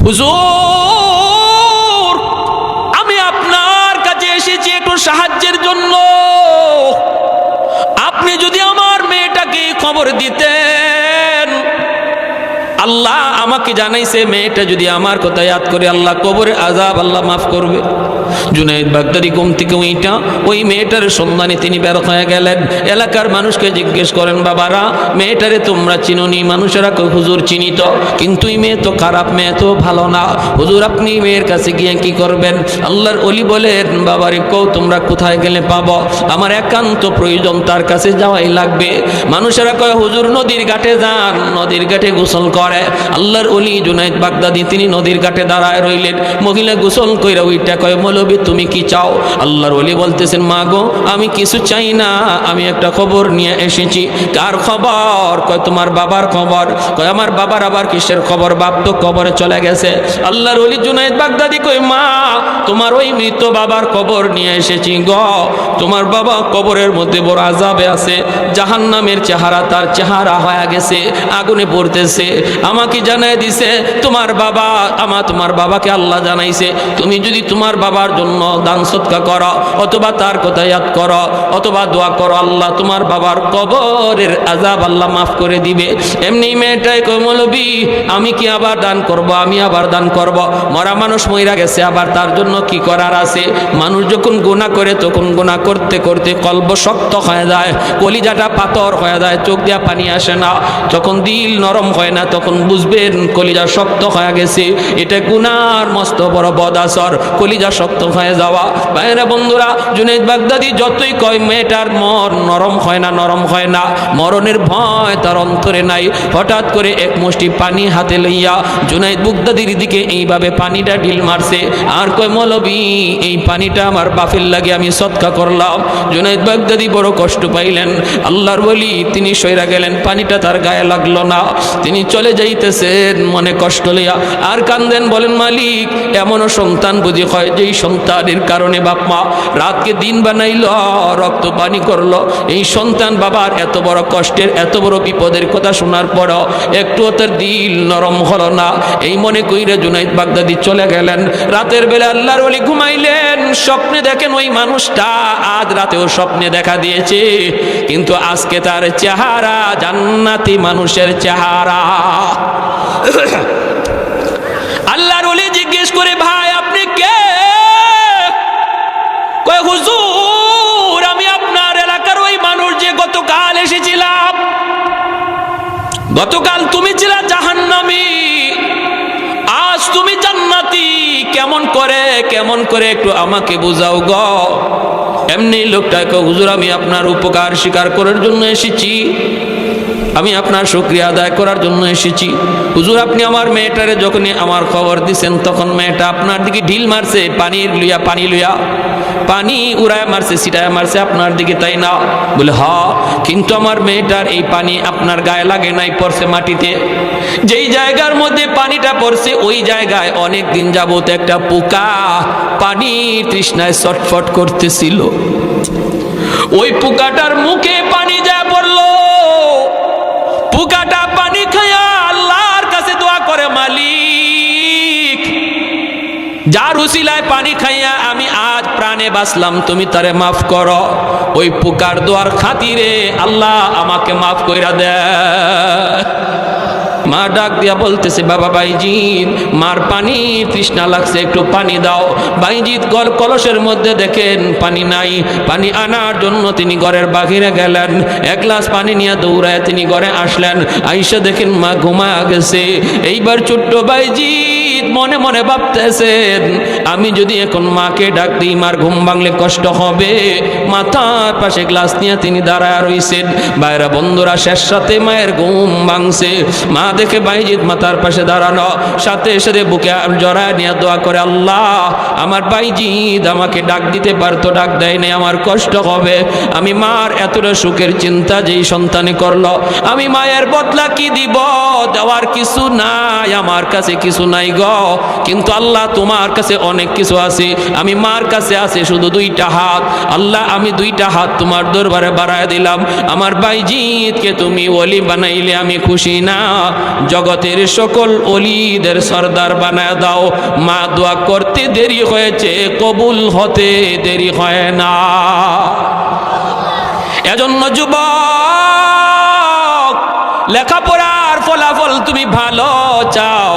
হুজুর আমি আপনার কাছে এসেছি একটু সাহায্যের জন্য। আপনি যদি আমার মেয়েটাকে খবর দিতেন, আল্লাহ আমাকে জানাইছে মেয়েটা যদি আমার কথা ইয়াদ করে আল্লাহ কবরে আযাব আল্লাহ মাফ করবে। জুনায়েদ বাগদাদি ঘুম থেকে উইটা ওই মেয়েটার সন্ধানে তিনি বের হয়ে গেলেন। এলাকার মানুষকে জিজ্ঞেস করেন, বাবারা মেয়েটারে তোমরা চিনোনি? মানুষেরা কই হুজুর চিনি তো, কিন্তু এই মেয়ে তো খারাপ, মেয়ে তো ভালো না। হুজুর আপনি মেয়ের কাছে গিয়ে কি করবেন? আল্লাহর ওলি বলেন, বাবারে কও তোমরা কোথায় গেলে পাবো? আমার একান্ত প্রয়োজন, তার কাছে যাওয়াই লাগবে। মানুষেরা কয় হুজুর নদীর ঘাটে যান, নদীর ঘাটে গোসল করে। আল্লাহর ওলি জুনায়েদ বাগদাদি তিনি নদীর ঘাটে দাঁড়ায় রইলেন। মহিলা গোসল কইরা ওইটা কয়, মৌলবী তুমি কি চাও? আল্লাহর ওলি বলতেছেন, মা গো আমি কিছু চাই না, আমি একটা খবর নিয়ে এসেছি। কার খবর? কয় তোমার বাবার খবর। কয় আমার বাবার আবার কিসের খবর? বাপ তো কবরে চলে গেছে। আল্লাহর ওলি জুনায়েদ বাগদাদি কয়, মা তোমার ওই মৃত বাবার খবর নিয়ে এসেছি গো। তোমার বাবা কবরের মধ্যে বড় আযাবে আছে, জাহান্নামের চেহারা তার চেহারা হয়ে গেছে, আগুনে পড়তেছে। আমাকে জানাই দিছে তোমার বাবা, তোমার বাবাকে আল্লাহ জানাইছে তুমি যদি তোমার বাবার জন্য দান সদকা করো অথবা তার কথা ইয়াদ করো অথবা দোয়া করো, আল্লাহ তোমার বাবার কবরের আযাব আল্লাহ মাফ করে দিবে। এমনি মেয়েটাই কই, মৌলবী আমি কি আবার দান করব? আমি আবার দান করব? মরা মানুষ মইরা গেছে, আবার তার জন্য কি করার আছে? মানুষ যখন গুনাহ করে তখন গুনাহ করতে করতে কলব শক্ত হয়ে যায়, কলিজাটা পাথর হয়ে যায়, চোখ দিয়া পানি আসে না। যখন দিল নরম হয় না তখন বুঝবেন কলিজা শক্ত হয়ে গেছে। এটা গুনার মস্ত বড় বদ আসর, কলিজা শক্ত হয়ে যাওয়া। ভাইরা বন্ধুরা, জুনায়েদ বাগদাদি যতই কয় মেয়েটার মন নরম হয় না, নরম হয় না, মরণের ভয় তার অন্তরে নাই। হঠাৎ করে এক মুষ্টি পানি হাতে লইয়া জুনায়েদ বাগদাদির দিকে এইভাবে পানিটা ঢিল মারছে আর কয়, মৌলবী এই পানিটা আমার বাপের লাগে আমি সদকা করলাম। জুনায়েদ বাগদাদি বড় কষ্ট পাইলেন। আল্লাহর ওলি তিনি সইরা গেলেন, পানিটা তার গায়ে লাগলো না। তিনি চলে যাইতেছেন মনে কষ্ট লইয়া আর কান্দেন, বলেন মালিক এমনও সন্তান বুঝি হয় যেই সন্তানের কারণে বাপ মা রাতকে দিন বানাইল, রক্ত পানি করলো। এই সন্তান বাবার এত বড় কষ্টের এত বড় বিপদের কথা শোনার পরও একটুও তার দিল নরম হলো না। এই মনে কইরা জুনায়েদ বাগদাদি চলে গেলেন। রাতের বেলা আল্লাহর ওলি ঘুমাইলেন, স্বপ্নে দেখেন ওই মানুষটা আজ রাতেও স্বপ্নে দেখা দিয়েছে, কিন্তু আজকে তার চেহারা জান্নাতি মানুষের চেহারা। আল্লাহর ওলি জিজ্ঞেস করে, ভাই আপনি কে? কয় হুজুর আমি আপনার এলাকার ওই মানুষ যে গতকাল এসেছিলাম। গতকাল তুমি ছিলা জাহান্নামী, আজ তুমি জান্নাতি। কেমন করে একটু আমাকে বুঝাও গো। এমনি লোকটাকে, হুজুর আমি আপনার উপকার স্বীকার করার জন্য এসেছি, আমি আপনার শুকরিয়া আদায় করার জন্য এসেছি। হুজুর আপনি আমার মেয়েটারে যখনই আমার খবর দিছেন তখন মেয়েটা আপনার দিকে ঢিল মারছে, পানি লইয়া পানি উড়ায় মারছে, ছিটায় মারছে আপনার দিকে, তাই না? বলে হ্যাঁ, কিন্তু আমার মেয়েটার এই পানি আপনার গায়ে লাগে নাই, পড়ছে মাটিতে। যেই জায়গার মধ্যে পানিটা পড়ছে ওই জায়গায় অনেক দিন যাবত একটা পোকা পানির তৃষ্ণায় ছটফট করতেছিল। ওই পোকাটার মুখে পানি যায় পড়লো। পোকাটা পানি খায়া আল্লাহর কাছে দোয়া করে, মালিক যার উসিলায় পানি খাইয়া আমি আজ প্রাণে বাঁচলাম তুমি তারে মাফ করো। ওই পোকার দোয়ার খাতিরে আল্লাহ আমাকে মাফ কইরা দে। মা ডাক দিয়া বলতেছে, বাবা বাইজিৎ মার পানি তৃষ্ণা লাগছে, একটু পানি দাও। বাইজিৎ কলসের মধ্যে দেখেন পানি নাই। পানি আনার জন্য তিনি ঘরের বাহিরে গেলেন, এক গ্লাস পানি নিয়ে দৌড়ায় তিনি ঘরে আসলেন। আইসা দেখেন মা ঘুমায়া গেছে। এইবার ছোট্ট বাইজিৎ মনে মনে ভাবতেছেন, আমি যদি এখন মাকে ডাক দিই মার ঘুম ভাঙলে কষ্ট হবে। মাথার পাশে গ্লাস নিয়ে তিনি দাঁড়ায় রইছেন। বাইরা বন্ধুরা, শেষ সাথে মায়ের ঘুম ভাঙছে। মা দেখে বাইজিৎ মাথার পাশে দাঁড়ানো, সাথে সাথে বুকে জড়ায় নিয়ে দোয়া করে, আল্লাহ আমার বাইজিৎ আমাকে ডাক দিতে পারতো, ডাক দেয় নাই, আমার কষ্ট হবে। আমি মার এতটা সুখের চিন্তা যেই সন্তানে করলো, আমি মায়ের বদলা কি দিব? দেওয়ার কিছু নাই, আমার কাছে কিছু নাই গো। গো, কিন্তু আল্লাহ তোমার কাছে অনেক কিছু আছে, আমি মার কাছে আছে শুধু দুইটা হাত। আল্লাহ আমি দুইটা হাত তোমার দরবারে বাড়ায় দিলাম, আমার বাইজিৎকে তুমি ওলি বানাইলে আমি খুশি না, জগতের সকল ওলিদের সর্দার বানায় দাও। মা দোয়া করতে দেরি হয়েছে, কবুল হতে দেরি হয় না। এজন্য যুবক, লেখাপড়ার ফলাফল তুমি ভালো চাও,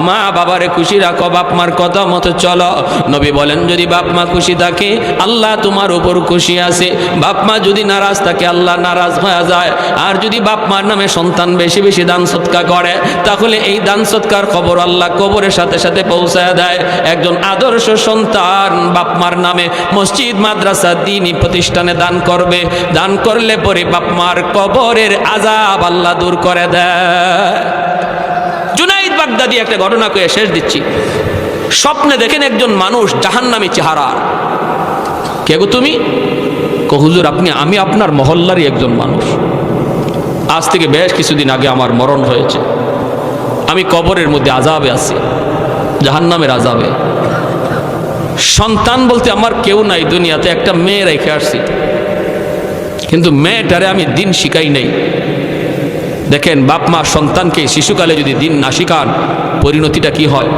মা বাবারে খুশি রাখো, বাপ মার কথা মতো চলো। নবী বলেন যদি বাপ মা খুশি থাকে আল্লাহ তোমার উপর খুশি আছে, বাপ মা যদি নারাজ থাকে আল্লাহ নারাজ হয়ে যায়। আর যদি বাপ মার নামে সন্তান বেশি বেশি দান সৎকার করে তাহলে এই দান সৎকার খবর আল্লাহ কবরের সাথে সাথে পৌঁছায় দেয়। একজন আদর্শ সন্তান বাপ মার নামে মসজিদ মাদ্রাসা দ্বীনি প্রতিষ্ঠানে দান করবে, দান করলে পরে বাপ মার কবরের আযাব আল্লাহ দূর করে দেয়। জুনাইদ বাগদাদি একটা ঘটনা কয়ে শেষ দিচ্ছি। স্বপ্নে দেখেন একজন মানুষ জাহান্নামী চেহারা। কে গো তুমি? কো হুজুর আপনি, আমি আপনার মহল্লারই একজন মানুষ, আজ থেকে বেশ কিছুদিন আগে আমার মরণ হয়েছে, আমি কবরের মধ্যে আযাবে আছি, জাহান্নামের আযাবে। সন্তান বলতে আমার কেউ নাই দুনিয়াতে, একটা মেয়ে রেখে আসছি, কিন্তু মেয়েটারে আমি দিন শিখাই নাই। দেখেন বাপ মা সন্তানকে শিশুকালে যদি দিন না শিখান পরিণতিটা কি হয়।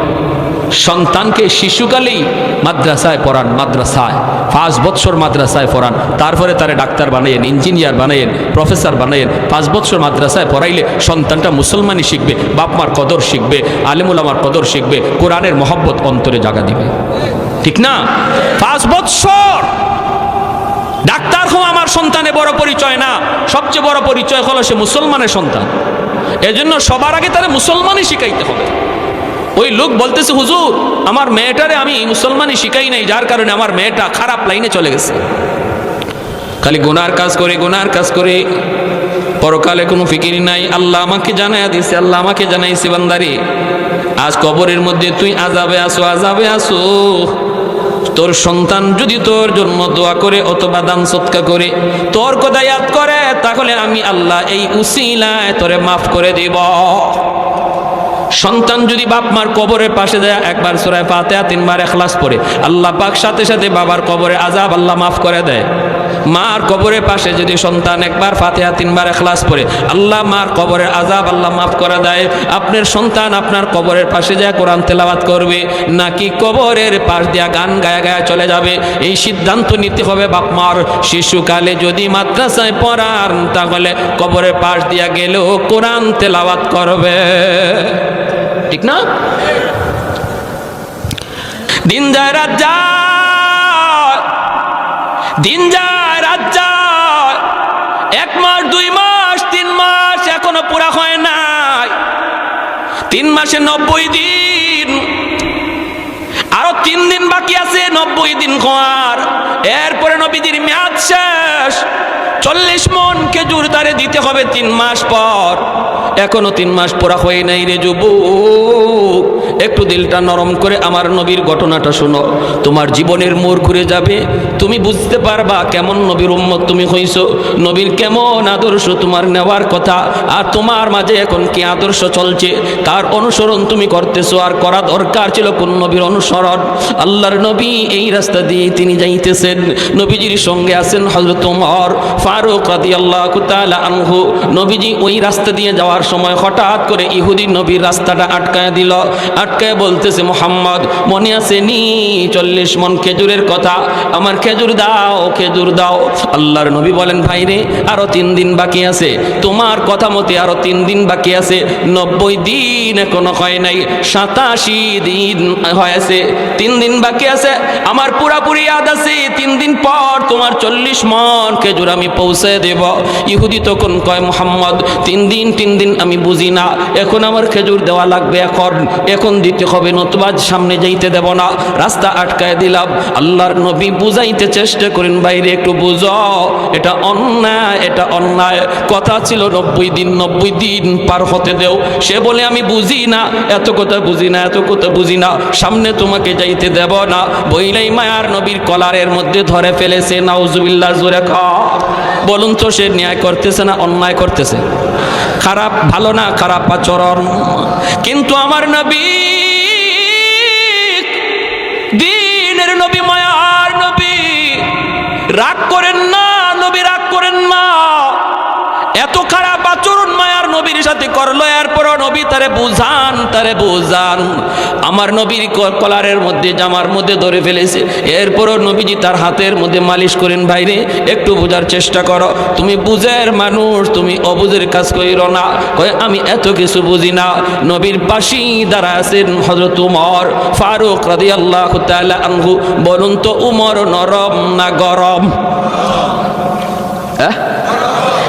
সন্তানকে শিশুকালেই মাদ্রাসায় পড়ান, মাদ্রাসায় 5 বছর মাদ্রাসায় পড়ান, তারপরে তারে ডাক্তার বানাইয়েন, ইঞ্জিনিয়ার বানাইয়েন, প্রফেসর বানাইয়েন। 5 বছর মাদ্রাসায় পড়াইলে সন্তানটা মুসলমানই শিখবে, বাপ মার কদর শিখবে, আলেমুল আমার কদর শিখবে, কোরআনের মহব্বত অন্তরে জাগা দিবে, ঠিক না? 5 বছর ডাক্তার হওয়া আমার সন্তানে বড় পরিচয় না, সবচেয়ে বড় পরিচয় হলো সে মুসলমানের সন্তান। এজন্য সবার আগে তারা মুসলমানই শিখাইতে হবে। ওই লোক বলতেছে হুজুর আমার মেয়েটারে আমি মুসলমানই শিখাই নাই, যার কারণে আমার মেয়েটা খারাপ লাইনে চলে গেছে, খালি গুনার কাজ করে, গুনার কাজ করে, পরকালে কোনো ফিকির নাই। আল্লাহ আমাকে জানাইয়া দিছে, আল্লাহ আমাকে জানাইছে বান্দারে আজ কবরের মধ্যে তুই আযাবে আসো, আযাবে আসো। তোর সন্তান যদি তোর জন্য দোয়া করে অথবা দান সৎকার করে, তোর কথা ইয়াদ করে, তাহলে আমি আল্লাহ এই উসিলায় তোরে মাফ করে দিব। সন্তান যদি বাপ মার কবরের পাশে যায়, একবার সূরা ফাতিহা 3 বার ইখলাস পড়ে, আল্লাহ পাক সাথে সাথে বাবার কবরে আযাব আল্লাহ মাফ করে দেয়। মার কবরের পাশে যদি সন্তান একবার ফাতিহা 3 বার ইখলাস পড়ে, আল্লাহ মার কবরের আযাব আল্লাহ মাফ করে দেয়। আপনার সন্তান আপনার কবরের পাশে যায় কোরআন তেলাওয়াত করবে নাকি কবরের পাশ দিয়া গান গায়া গায়া চলে যাবে, এই সিদ্ধান্ত নিতে হবে বাপ মার। শিশুকালে যদি মাদ্রাসায় পড়ান তাহলে কবরের পাশ দিয়া গেলেও কোরআন তেলাওয়াত করবে, ঠিক না? দিন যায় রাত যায়, দিন যায় রাত যায়, 1 মাস 2 মাস 3 মাস এখনো পুরা হয় নাই, 3 মাসে 90 দিন, আরো 3 দিন বাকি আছে 90 দিন হওয়ার। এরপরে নবীজির মেয়াদ শেষ, 40 মন খেজুর তারে দিতে হবে 3 মাস পর। এখনো 3 মাস পুরা হয় নাই রে যুবক, একটু দিলটা নরম করে আমার নবীর ঘটনাটা শোনো, তোমার জীবনের মোড় ঘুরে যাবে, তুমি বুঝতে পারবা কেমন নবীর উম্মত তুমি হইছো, নবীর কেমন আদর্শ তোমার নেওয়ার কথা, আর তোমার মাঝে এখন কি আদর্শ চলছে, তার অনুসরণ তুমি করতেছো। আর করা দরকার ছিল কোন নবীর অনুসরণ? আল্লাহর নবী এই রাস্তা দিয়ে তিনি যাইতেছেন, নবীজির সঙ্গে আছেন হযরত ওমর ফারুক রাদিয়াল্লাহু তাআলা আনহু। নবীজি ওই রাস্তা দিয়ে যাওয়ার সময় হঠাৎ করে ইহুদি নবীর রাস্তাটা আটকায় দিল, আটকায় বলতেছে মুহাম্মদ মনে আছে নি 40 মন খেজুরের কথা, আমার খেজুর দাও, খেজুর দাও। আল্লাহর নবী বলেন ভাই রে আরো 3 দিন বাকি আছে, তোমার কথা মতে আরো 3 দিন বাকি আছে, 90 দিন এখনো হয় নাই, 87 দিন হয়েছে, 3 দিন বাকি আছে, আমার পুরাপুরি ইয়াদ আছে 3 দিন পর তোমার 40 মন খেজুর আমি পৌঁছে দেব। ইহুদি তখন কয় মুহাম্মদ 3 দিন আমি বুঝি না, এখন আমার খেজুর দেওয়া লাগবে, এখন দিতে হবে, নতুবা সামনে যাইতে দেব না, রাস্তা আটকায় দিলাম। আল্লাহর নবী বুঝাইতে চেষ্টা করেন বাইরে একটু বুঝো, এটা অন্যায়, এটা অন্যায়, কথা ছিল 90 দিন পার হতে দেও। সে বলে আমি বুঝি না, এত কথা বুঝি না, এত কথা বুঝি না, সামনে তোমাকে যাইতে দেব না, বইলাই মায়ার নবীর কলারের মধ্যে ধরে ফেলেছে। নাউজুবিল্লাহ, জোরে বলুন তো সে ন্যায় করতেছে না অন্যায় করতেছে? খারাপ, ভালো না খারাপ আচরণ। কিন্তু আমার নবী রাগ করেন না, নবী রাগ করেন না। এত খারাপ আচরণ মায়ার নবীর সাথে করলো, এরপরও নবী তারে বুঝান। আমার নবীর কলারের মধ্যে, জামার মধ্যে ধরে ফেলেছে, এরপরও নবীজি তার হাতের মধ্যে মালিশ করেন। ভাইরে একটু বোঝার চেষ্টা করো, তুমি বুঝের মানুষ, তুমি অবুঝের কাজ কইরো না। কয় আমি এত কিছু বুঝি না। নবীর পাশেই দাঁড়া আছেন হযরত উমর ফারুক রাদিয়াল্লাহু তাআলা আনহু। বলুন তো উমর নরম না গরম?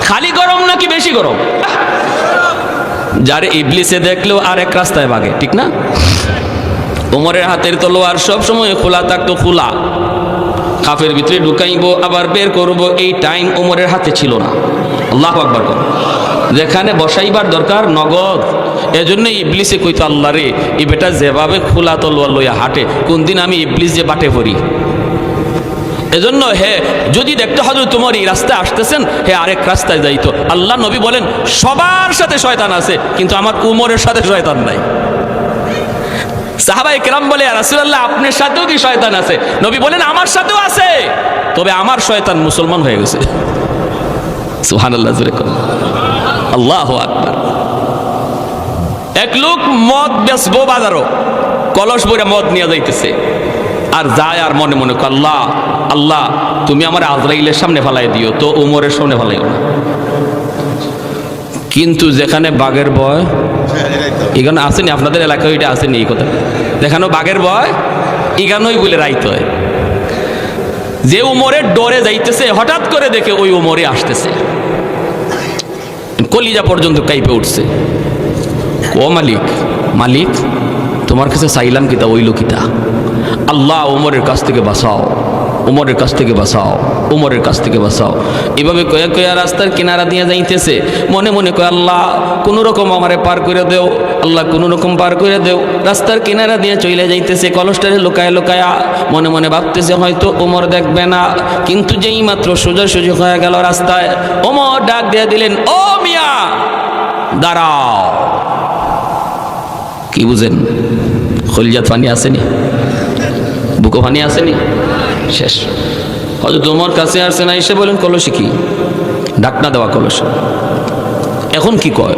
খালি গরম নাকি বেশি গরম? যারে ইবলিসে দেখলেও আরেক রাস্তায় ভাগে, ঠিক না? ওমরের হাতের তলোয়ার সব সময় খোলা থাকতো, খোলা। খাফের ভিতরে ঢুকাইবো আবার বের করব, এই টাইম ওমরের হাতে ছিল না। আল্লাহু আকবার। যেখানে বসাইবার দরকার নগদ। এজন্য ইবলিসে কইতো আল্লাহ রে, এই বেটা যেভাবে খোলা তলোয়ার লইয়া হাঁটে, কোন দিন আমি ইবলিস যে বাটে পড়ি। এজন্য হে যদি দেখতে হযরত ওমর এই রাস্তায় আসতেছেন, হে আরেক রাস্তায় যাইতো। আল্লাহ নবী বলেন সবার সাথে শয়তান আছে, কিন্তু আমার উমরের সাথে শয়তান নাই। সাহাবায়ে কেরাম বলে ইয়া রাসূলুল্লাহ আপনার সাথেও কি শয়তান আছে? নবী বলেন আমার সাথেও আছে, তবে আমার শয়তান মুসলমান হয়ে গেছে। সুবহানাল্লাহ, জোরে বলেন আল্লাহু আকবার। এক লোক মদ বেচবো বাজারও, কলস ভরে মদ নিয়ে যাইতেছে, আর যায় আর মনে মনে আল্লাহ আল্লাহ তুমি আমার আজরাইলের সামনে ফেলাই দিও, তো উমরের সামনে ফেলাইও না। কিন্তু যেখানে বাঘের ভয়, এখানে আসেনি আপনাদের এলাকায়, ওইটা আসেনি এই কথা, যেখানে বাঘের ভয় এখানেই বলে রাইতে হয়। যে উমরের ডরে যাইতেছে, হঠাৎ করে দেখে ওই উমরে আসতেছে, কলিজা পর্যন্ত কাইপে উঠছে। ও মালিক, মালিক তোমার কাছে চাইলাম কিতা, ওইল কিতা? আল্লাহ উমরের কাছ থেকে বাঁচাও, উমরের কাছ থেকে বাঁচাও, উমরের কাছ থেকে বাঁচাও। এভাবে কয়া কয়া রাস্তার কিনারা দিয়ে যাইতেছে, মনে মনে কয় আল্লাহ কোনো রকম আমারে পার করে দেও, আল্লাহ কোনো রকম পার করে দেও। রাস্তার কিনারা দিয়ে চলে যাইতেছে, কলসটারে লুকায় লুকায়া মনে মনে ভাবতেছে হয়তো উমর দেখবে না। কিন্তু যেই মাত্র সোজাসুজি হয়ে গেল রাস্তায়, উমর ডাক দিয়ে দিলেন, ও মিয়া দাঁড়াও। কি বুঝেন? খলিজাত পানি আসেনি, বুকো পানি আসেনি, শেষ। হযরত ওমর কাছে আসছে না, এসে বলেন কলসে কি? ঢাকনা দেওয়া কলস। এখন কি কয়?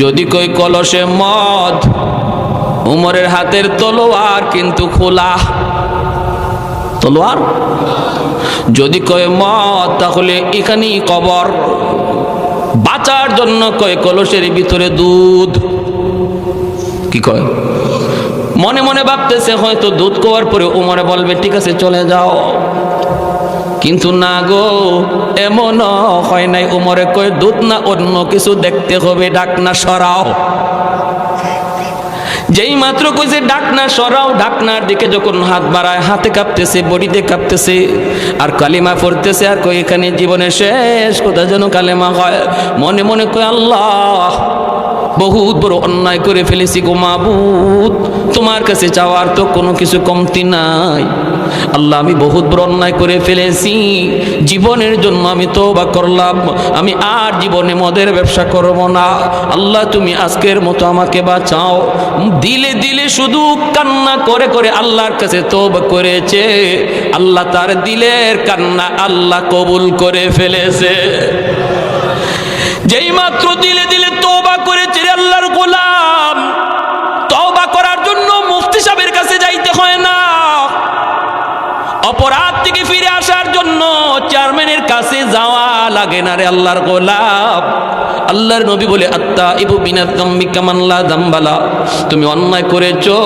যদি কই কলসে মদ, উমরের হাতের তলোয়ার কিন্তু খোলা, তলোয়ার। যদি কয় মদ, তাহলে এখানেই কবর। বাঁচার জন্য কয় কলসের ভিতরে দুধ। কি কয়? মনে মনে ভাবতেছে হয়তো দুধ খাওয়ার পরে উমরে বলবে ঠিক আছে চলে যাও, কিন্তু না গো, এমন হয় নাই। উমরে কয় দুধ না অন্য কিছু দেখতে হবে, ঢাকনা সরাও। যেই মাত্র কইছে ঢাকনা সরাও, ঢাকনার দিকে যখন হাত বাড়ায়, হাতে কাঁপতেছে, বডিতে কাঁপতেছে, আর কালিমা পড়তেছে, আর কই এখানে জীবনের শেষ কথা যেন কালেমা হয়। মনে মনে কয় আল্লাহ বহুত বড় অন্যায় করে ফেলেছি গো মাবুদ, তোমার কাছে চাওয়ার তো কোনো কিছু কমতি নাই। আল্লাহ আমি বহুত বড় অন্যায় করে ফেলেছি, জীবনের জন্য আমি তওবা করলাম, আমি আর জীবনে মদের ব্যবসা করব না। আল্লাহ তুমি আজকের মতো আমাকে বাঁচাও। দিলে দিলে শুধু কান্না করে করে আল্লাহর কাছে তওবা করেছে, আল্লাহ তার দিলের কান্না আল্লাহ কবুল করে ফেলেছে। যেই মাত্র দিলে দিলে তওবা করেছে রে আল্লাহর গোলাম, তওবা করার জন্য মুফতি সাহেবের কাছে যাইতে হয় না, অপরাধ থেকে ফিরে আসার জন্য চেয়ারম্যানের কাছে যাওয়া লাগে না রে আল্লাহর গোলাম। আল্লাহর নবী বলে আত্তাইবু মিনাজ যামবি কামান লা যামবালা, তুমি অন্যায় করেছো,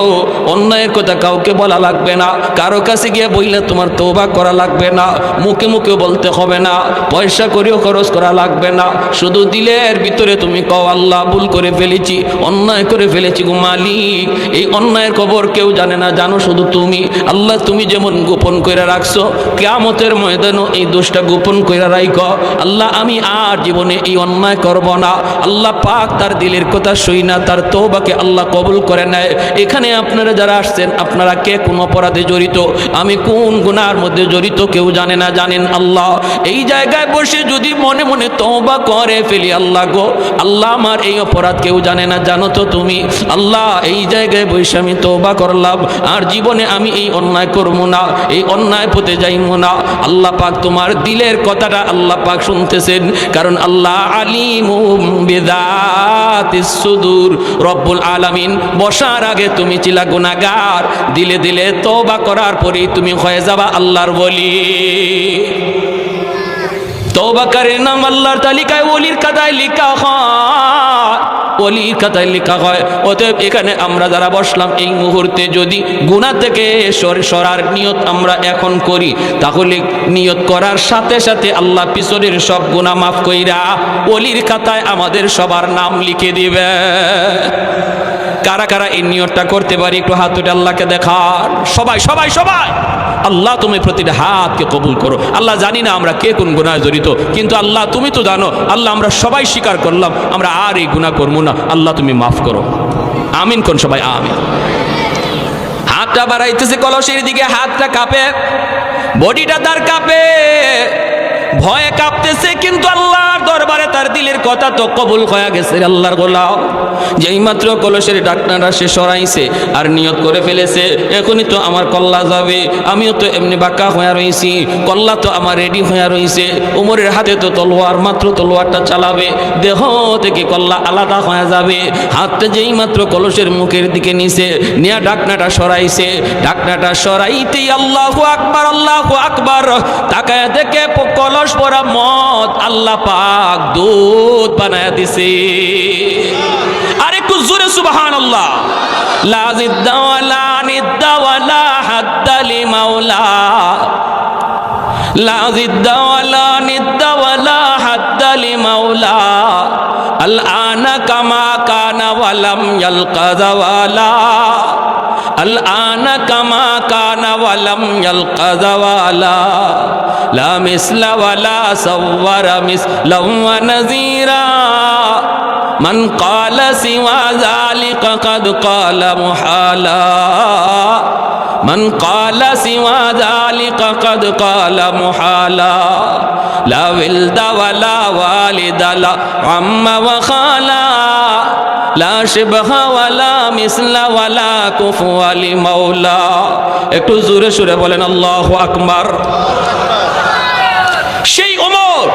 অন্যায়ের কথা কাউকে বলা লাগবে না, কারো কাছে গিয়ে বললে তোমার তওবা করা লাগবে না, মুখে মুখে বলতে হবে না, পয়সা করেও খরচ করা লাগবে না, শুধু দিলের ভিতরে তুমি কও আল্লাহ ভুল করে ফেলেছি, অন্যায় করে ফেলেছি গো মালিক। এই অন্যায়ের খবর কেউ জানে না, জানো শুধু তুমি। আল্লাহ তুমি যেমন গোপন কইরা রাখছো, কিয়ামতের ময়দানও এই দোষটা গোপন কইরা রাখো। আল্লাহ আল্লাহ আমি আর জীবনে এই অন্যায় করব না। আল্লাহ পাক তার দিলের কথা শুই না তার তওবাকে আল্লাহ কবুল করে নেয়। এখানে আপনারা যারা আসছেন আপনারা কে কোন অপরাধে জড়িত, আমি কোন গুনার মধ্যে জড়িত কেউ জানে না, জানেন আল্লাহ। এই জায়গায় বসে যদি মনে মনে তওবা করে ফেলি, আল্লাহ গো আল্লাহ আমার এই অপরাধ কেউ জানে না, জানো তো তুমি। আল্লাহ এই জায়গায় বসে আমি তওবা করলাম, আর জীবনে আমি এই অন্যায় করবো না, এই অন্যায় পথে যাইবো না। আল্লাহ পাক তোমার দিলের কথাটা আল্লাহ পাক শুনতেছেন, কারণ আল্লাহ আলিমুম বিযাতিস সুদূর। রব্বুল আলামিন বসার আগে তুমি ছিলা গুনাহগার, দিলে দিলে তওবা করার পরেই তুমি হয়ে যাবা আল্লাহর ওলি। তওবাকারীর নাম আল্লাহর তালিকায় ওলির কাতায় লেখা হয়, ওলির কাতায় লেখা হয়। অতএব এখানে আমরা যারা বসলাম এই মুহূর্তে যদি গুনাহ থেকে সরার নিয়ত আমরা এখন করি, তাহলে নিয়ত করার সাথে সাথে আল্লাহ পিছনের সব গুনাহ মাফ কইরা ওলির খাতায় আমাদের সবার নাম লিখে দিবে। কারা কারা এই নিয়তটা করতে পারি একটু হাত উঠে আল্লাহকে দেখান। সবাই সবাই সবাই আল্লাহ তুমি প্রতিটা হাতকে কবুল করো। আল্লাহ জানি না আমরা কে কোন গুনাহে জড়িত, কিন্তু আল্লাহ তুমি তো জানো। আল্লাহ আমরা সবাই স্বীকার করলাম আমরা আর এই গুনাহ করবো না, আল্লাহ তুমি মাফ করো। আমিন কোন সবাই আমিন। হাতটা বাড়াইতেছে কলসের দিকে, হাতটা কাঁপে, বডিটা তার কাঁপে, ভয়ে কাঁপতেছে, কিন্তু আল্লাহর দরবারে তার দিলের কথা তো কবুল হয়ে গেছে। আল্লাহর গোলাম যেই মাত্র কলসের ঢাকনাটা সে সরাইছে আর নিয়ত করে ফেলেছে এখনই তো আমার কল্লা যাবে, আমিও তো এমনি বাঁকা হয়ে রয়েছি, কল্লা তো আমার রেডি হয়ে রয়েছে। ওমরের হাতে তো তলোয়ার, মাত্র তলোয়ারটা চালাবে, দেহ থেকে কল্লা আলাদা হয়ে যাবে। হাতটা যেই মাত্র কলসের মুখের দিকে নিছে, নিয়ে ঢাকনাটা সরাইছে, ঢাকনাটা সরাইতেই আল্লাহু আকবার, আল্লাহু আকবার। তাকায় দেখে কলস ভরা মদ আল্লাহ পাক দুধ বানায়া দিছে। আর একটু জোরে সুবহানাল্লাহ। লা জিদ্দা ওয়ালা নিদ্দা ওয়ালা হাদ্দা লিমাওলা, লা জিদ্দা ওয়ালা নিদ্দা ওয়ালা হাদ্দা লিমাওলা, আল আনা কামা কানা ওয়ালাম ইয়ালকা যাওয়ালা, আল আনা কামা কানা ওয়ালাম ইয়ালকা যাওয়ালা, লা মিসলা ওয়ালা সাওয়ারা মিসলাম ওয়া নাযীরা, মান ক্বালা সিওয়া যালিকা কাদ ক্বালা মুহালা, মান ক্বালা সিওয়া যালিকা কাদ ক্বালা মুহালা, লা ওয়ালদা ওয়ালা ওয়ালিদা লা আম্মা ওয়া খালা, লা শিবহা ওয়ালা মিসলা ওয়ালা কুফুয়া লিমাওলা। একটু জোরে সুরে বলেন আল্লাহু আকবার। সেই ওমর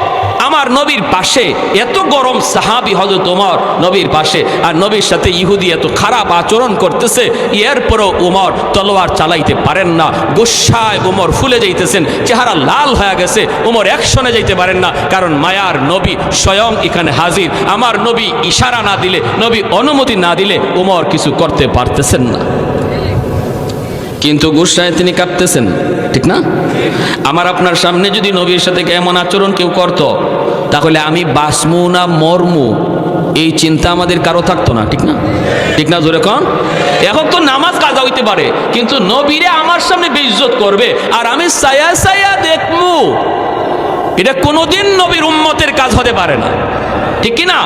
আমার নবীর পাশে, এত গরম সাহাবী হযরত ওমর নবীর পাশে, আর নবীর সাথে ইহুদি এত খারাপ আচরণ করতেছে, এরপরও ওমর তলোয়ার চালাইতে পারেন না। গুসায় ওমর ফুলে যাইতেছেন, চেহারা লাল হয়ে গেছে। ওমর অ্যাকশনে যাইতে পারেন না, কারণ মায়ার নবী স্বয়ং এখানে হাজির। আমার নবী ইশারা না দিলে, নবী অনুমতি না দিলে ওমর কিছু করতে পারতেছেন না, কিন্তু গুসায় তিনি কাঁপতেছেন, ঠিক না? আমার আপনার সামনে যদি নবীর সাথে এমন আচরণ কেউ করত, তাহলে আমি বাসমু না মরমু এই চিন্তা আমাদের কারো থাকতো না, ঠিক না? ঠিক না? জোরে কন। এখন তো নামাজ কাজা হইতে পারে, কিন্তু নবীরে আমার সামনে বেইজ্জত করবে আর আমি সায়া সায়া দেখমু, এটা কোনোদিন নবীর উম্মতের কাজ হতে পারে না, ঠিক কি না?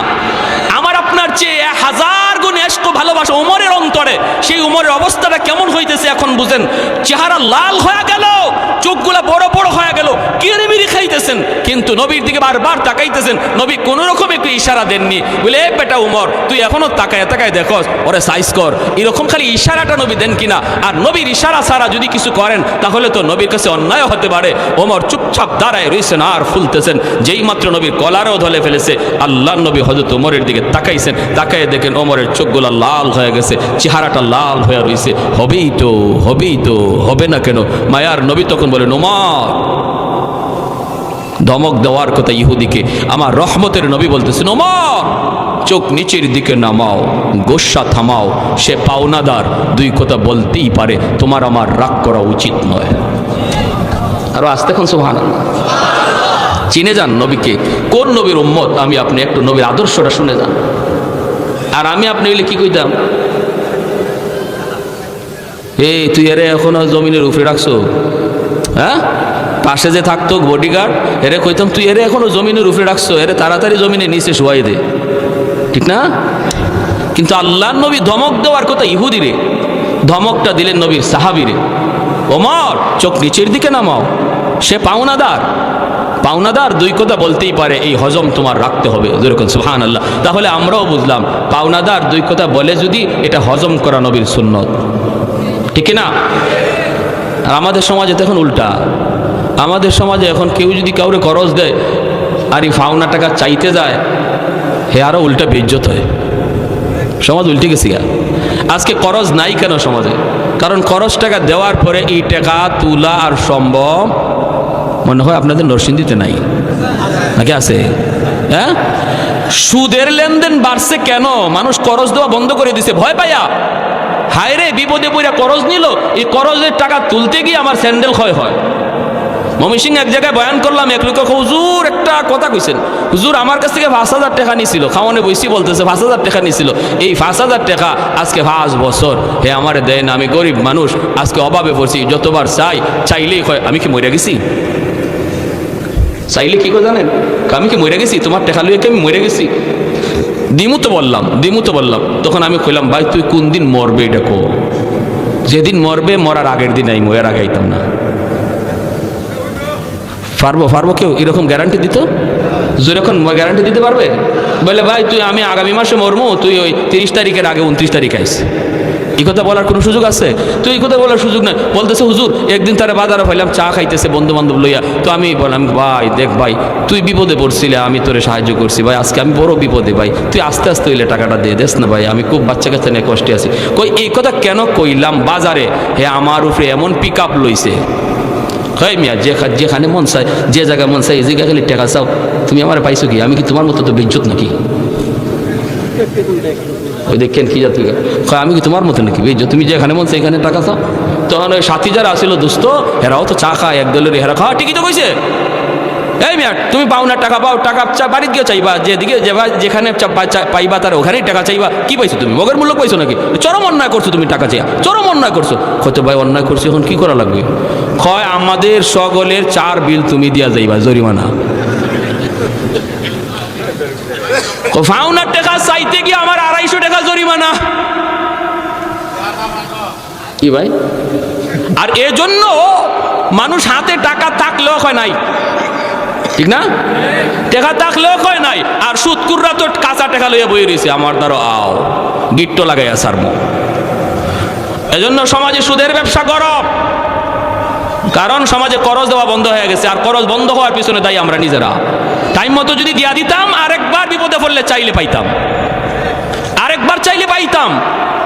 আমার আপনার চেয়ে 1000 গুণ ইশক ভালোবাসা ওমরের অন্তরে, সেই ওমরের অবস্থাটা কেমন হইতেছে এখন বুঝেন। চেহারা লাল হয়ে গেল, চোখগুলা বড় বড় হয়ে গেল, কিরিমিরি খাইতেছেন, কিন্তু নবীর দিকে বারবার তাকাইতেছেন। নবী কোন রকম একটু ইশারা দেননি, বলে এ বেটা উমর তুই এখনো তাকায় তাকায় দেখস, ওরে সাইজ কর, এরকম খালি ইশারাটা নবী দেন কিনা। আর নবীর ইশারা ছাড়া যদি কিছু করেন তাহলে তো নবীর কাছে অন্যায় হতে পারে। ওমর চুপচাপ দাঁড়ায় রয়েছেন আর ফুলতেছেন। যেই মাত্র নবীর কলারেও ধরে ফেলেছে, আল্লাহ নবী হযরত ওমরের দিকে তাকাইছেন, তাকায় দেখেন ওমরের চোখগুলা লাল হয়ে গেছে, চেহারাটা লাল হয়ে রয়েছে। হবেই তো, হবেই তো, হবে না কেন? মায়ার নবী তখন বলেন, ওমর, ধমক দেওয়ার কথা ইহুদিকে আমার রহমতের নবী বলতেছেন, ওমর চোখ নিচের দিকে নামাও, গোসা থামাও, সে পাওনাদার, দুই কথা বলতেই পারে, তোমার আমার রাগ করা উচিত নয়। আরো আসতে এখন সুবহানাল্লাহ। চিনে যান নবীকে, কোন নবীর উম্মত আমি আপনি, একটু নবীর আদর্শটা শুনে যান। আর আমি আপনি হইলে কি কইতাম, এই তুই এরে এখনো জমিনের উপরে রাখছো, হ্যাঁ পাশে যে থাকতো বডিগার্ড, এরে কইতাম তুই এরে এখনো জমিনের উপরে রাখছো, এরে তাড়াতাড়ি জমিনে নিচে শোয়াই দে, ঠিক না? কিন্তু আল্লাহর নবী ধমক দেওয়ার কথা ইহুদিরে, ধমকটা দিলেন নবীর সাহাবীরে, ওমর চোখ নিচের দিকে নামাও, সে পাওনাদার, পাওনাদার দুই কথা বলতেই পারে, এই হজম তোমার রাখতে হবে, যেরকম সুবহানাল্লাহ। তাহলে আমরাও বুঝলাম পাওনাদার দুই কথা বলে যদি এটা হজম করা নবীর সুন্নত, ঠিক না? আর আমাদের সমাজে তো এখন উল্টা, আমাদের সমাজে এখন কেউ যদি কাউরে খরচ দেয় আর এই পাওনা টাকা চাইতে যায়, হে আরো উল্টা বেইজ্জত হয়। সমাজ উল্টে গেছি। আজকে খরচ নাই কেন সমাজে? কারণ খরচ টাকা দেওয়ার পরে এই টাকা তুলা আর সম্ভব মনে হয় আপনাদের নরসিংদীতে নাই, নাকি আছে? হ্যাঁ, সুদের লেনদেন বাড়ছে কেন? মানুষ খরচ দেওয়া বন্ধ করে দিছে ভয় পাইয়া। হায় রে, বিপদে পড়ে খরচ নিল, এই খরচের টাকা তুলতে গিয়ে আমার স্যান্ডেল ক্ষয় হয়। ময়মনসিংহ এক জায়গায় বয়ান করলাম, এক লোক হুজুর একটা কথা কইছেন, হুজুর আমার কাছ থেকে 5,000 টাকা নিছিল, খাওয়ানে বইসি বলতেছে 5,000 টাকা নিছিল, এই 5,000 টাকা আজকে 5 বছর হে আমারে দেয় না, আমি গরিব মানুষ, আজকে অভাবে পড়ছি, যতবার চাইলেই হয় আমি কি মরে গেছি? চাইলে কি করে জানেন, আমি কি মরে গেছি? তোমার টাকা লইয়া কি আমি মরে গেছি? দিমু তো বললাম। তখন আমি কইলাম, ভাই তুই কোন দিন মরবে এটা কো, যেদিন মরবে মরার আগের দিন আমি মরার আগে আইতাম না। পারবো কেউ এরকম গ্যারান্টি দিত? যেরকম গ্যারান্টি দিতে পারবে? বলে ভাই তুই আমি আগামী মাসে মরমু, তুই ওই 30 তারিখের আগে 29 তারিখ আইস, এই কথা বলার কোনো সুযোগ আছে? তো এই কথা বলার সুযোগ নাই। বলতেছে হুজুর একদিন তারা বাজারে পাইলাম চা খাইতেছে বন্ধু বান্ধব লইয়া, তো আমি বললাম ভাই দেখ ভাই তুই বিপদে পড়ছিলে, আমি তোরে সাহায্য করছি ভাই, আজকে আমি বড় বিপদে ভাই, তুই আস্তে আস্তে হইলে টাকাটা দিয়ে দেস না ভাই, আমি খুব বাচ্চা কাচ্চা নিয়ে কষ্টে আছি। কই এই কথা কেন কইলাম? বাজারে হে আমার উপরে এমন পিক আপ লইছে, হয় মিয়া যেখানে মন চায়, যে জায়গায় মন চায় এই জায়গায় খালি টাকা চাও, তুমি আমার পাইছো কি? আমি কি তোমার মতো তো বেজ্জত নাকি? ওই দেখেন কি জাতি, আমি কি তোমার মতো নাকি বেজ্জত? তুমি যেখানে মন চাই এখানে টাকা চাও। তখন ওই সাথী যারা আসছিল দুস্থ, এরাও তো চা খায়, একদলের হেরা খাওয়া, ঠিকই তো কইছে। এই মিয়া তুমি পাওনার টাকা পাও, টাকা বাড়িতে গিয়ে চাইবা, যেদিকে যেখানে পাইবা তার ওখানেই টাকা চাইবা, কি পাইছো তুমি? মগের মূল্য পাইছো নাকি? চরম অন্যায় করছো তুমি, টাকা চাইয়া চরম অন্যায় করছো। হয়তো ভাই অন্যায় করছো, এখন কি করা লাগবে? হয় আমাদের সকলের 4 বিল তুমি দিয়া যাইবা জরিমানা। পাওনার টাকা চাইতে গিয়ে আমার 250 টাকা জরিমানা, কি ভাই? আর এজন্য মানুষ হাতে টাকা থাকলেও হয় নাই, ঠিক না? টাকা থাকলেও কয় নাই, আর সুদকুররা তো কাঁচা টাকা লইয়া বই রয়েছে, আমার দ্বারা আও গিট্টো লাগাইয়া সারমো। এজন্য সমাজে সুদের ব্যবসা গরম, কারণ সমাজে করজ দেওয়া বন্ধ হয়ে গেছে, আর করজ বন্ধ হওয়ার পিছনে তাই আমরা নিজেরা। টাইম মতো যদি দিয়া দিতাম, আরেকবার বিপদে পড়লে চাইলে পাইতাম, আরেকবার চাইলে পাইতাম,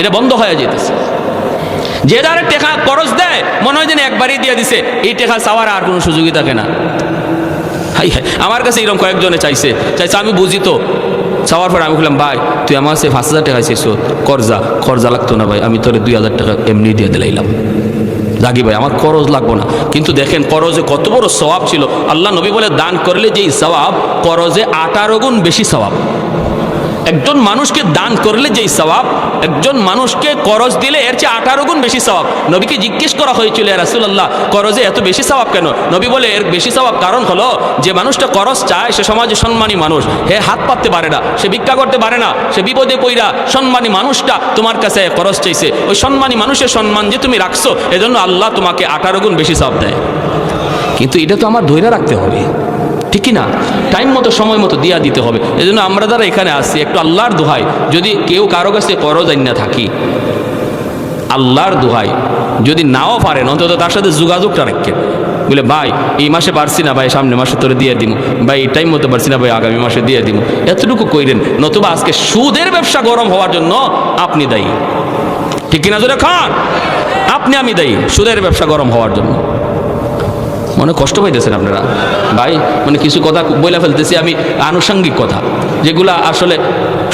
এটা বন্ধ হয়ে যেতেছে। যে যারা টাকা করজ দেয় মনে হয় যেন একবারই দিয়ে দিছে, এই টাকা চাওয়ার আর কোনো সুযোগই থাকে না। আমার কাছে এরকম কয়েকজনে চাইছে, আমি বুঝি তো। চাওয়ার পরে আমি বললাম ভাই তুই আমার কাছে 5,000 টাকা চাইছো, খরচা লাগতো না ভাই, আমি তোরে 2,000 টাকা এমনি দিয়ে দিলাইলাম, জাগি ভাই আমার খরচ লাগবো না। কিন্তু দেখেন করজে কত বড় সওয়াব ছিল। আল্লাহ নবী বলে দান করলে যেই সওয়াব, করজে 18 গুণ বেশি সওয়াব। একজন মানুষকে দান করলে যেই সওয়াব, একজন মানুষকে করজ দিলে এর চেয়ে 18 গুণ বেশি সওয়াব। নবীকে জিজ্ঞেস করা হয়েছিল ইয়া রাসূলুল্লাহ করজে এত বেশি সওয়াব কেন? নবী বলে এর বেশি সওয়াব কারণ হলো যে মানুষটা করজ চায় সে সমাজে সম্মানী মানুষ, হে হাত পাততে পারে না, সে ভিক্ষা করতে পারে না, সে বিপদে পইরা সম্মানী মানুষটা তোমার কাছে করজ চাইছে, ওই সম্মানী মানুষের সম্মান যে তুমি রাখছো এজন্য আল্লাহ তোমাকে 18 গুণ বেশি সওয়াব দেয়। কিন্তু এটা তো আমার ধৈর্য রাখতে হবে, ঠিক না? টাইম মতো সময় মতো দিয়া দিতে হবে। এই জন্য আমরা যারা এখানে আসছি একটু আল্লাহর দোহাই, যদি কেউ কারো কাছে করজ আইনা থাকি, আল্লাহর দোহাই যদি নাও পারেন অন্তত তার সাথে যোগাযোগটা রাখেন, বলে ভাই এই মাসে পারছি না ভাই, সামনে মাসে তোরে দিয়ে দিব, ভাই এই টাইম মতো পারছি না ভাই, আগামী মাসে দিয়ে দিব, এতটুকু কইরেন। নতুবা আজকে সুদের ব্যবসা গরম হওয়ার জন্য আপনি দায়ী, ঠিক কিনা জোরে খান? আপনি আমি দায়ী সুদের ব্যবসা গরম হওয়ার জন্য। মনে কষ্ট পাইতেছেন আপনারা ভাই? মানে কিছু কথা বলে ফেলতেছি আমি, আনুষঙ্গিক কথা যেগুলা আসলে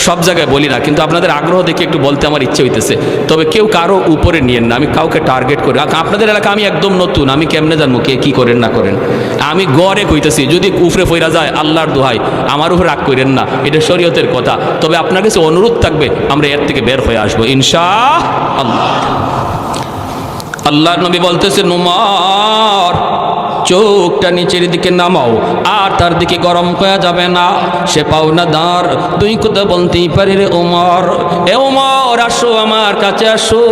সব জায়গায় বলি না, কিন্তু আপনাদের আগ্রহ দেখে একটু বলতে আমার ইচ্ছে হইতেছে। তবে কেউ কারো উপরে নিয়েন না, আমি কাউকে টার্গেট করি। আপনাদের এলাকা আমি একদম নতুন, আমি কেমনে জানবো কে কি করেন না করেন? আমি গড়ে কইতেছি, যদি উফরে ফইরা যায় আল্লাহর দোহাই আমার উপরে রাগ করেন না, এটা শরীয়তের কথা। তবে আপনার কাছে অনুরোধ থাকবে আমরা এর থেকে বের হয়ে আসবো ইনশাআল্লাহ। আল্লাহর নবী বলতেছেন উমর চোখটা নিচের দিকে নামাও, আর তার দিকে গরম করা যাবে না, সে পাওনাদার। দুই কথা বলতেই পারি রে ওমর, এ ওমর আসো আমার কাছে আসো।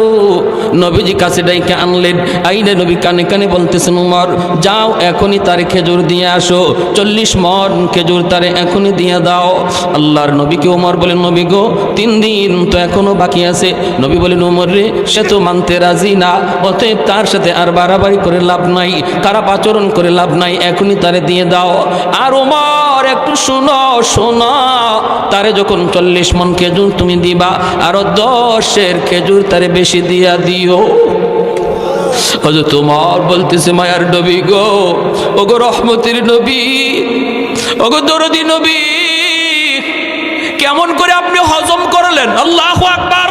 নবীজি কাছে ডাইকে আনলেন, আইনে নবী কানে কানে বলতেছেন, ওমর যাও এখনই তারে খেজুর দিয়ে আসো, 40 মণ খেজুর তারে এখনই দিয়ে দাও। আল্লাহর নবীকে ওমর বলেন, নবী গো 3 দিন তো এখনো বাকি আছে। নবী বলেন, ওমর রে সে তো মানতে রাজি না, অতএব তার সাথে আর বাড়াবাড়ি করে লাভ নাই, খারাপ আচরণ করে লাভ নাই, এখনই তারে দিয়ে দাও। আর ওমর একটু শোনো শোনো, তারে যখন 40 মণ খেজুর তুমি দিবা, আরো 10 খেজুর তারে বেশি দিয়া দিও। হযরত ওমর বলতেছে, মায়ার নবী গো, ওগো রহমতের নবী, ওগো দরদি নবী, কেমন করে আপনি হজম করলেন? আল্লাহু আকবার।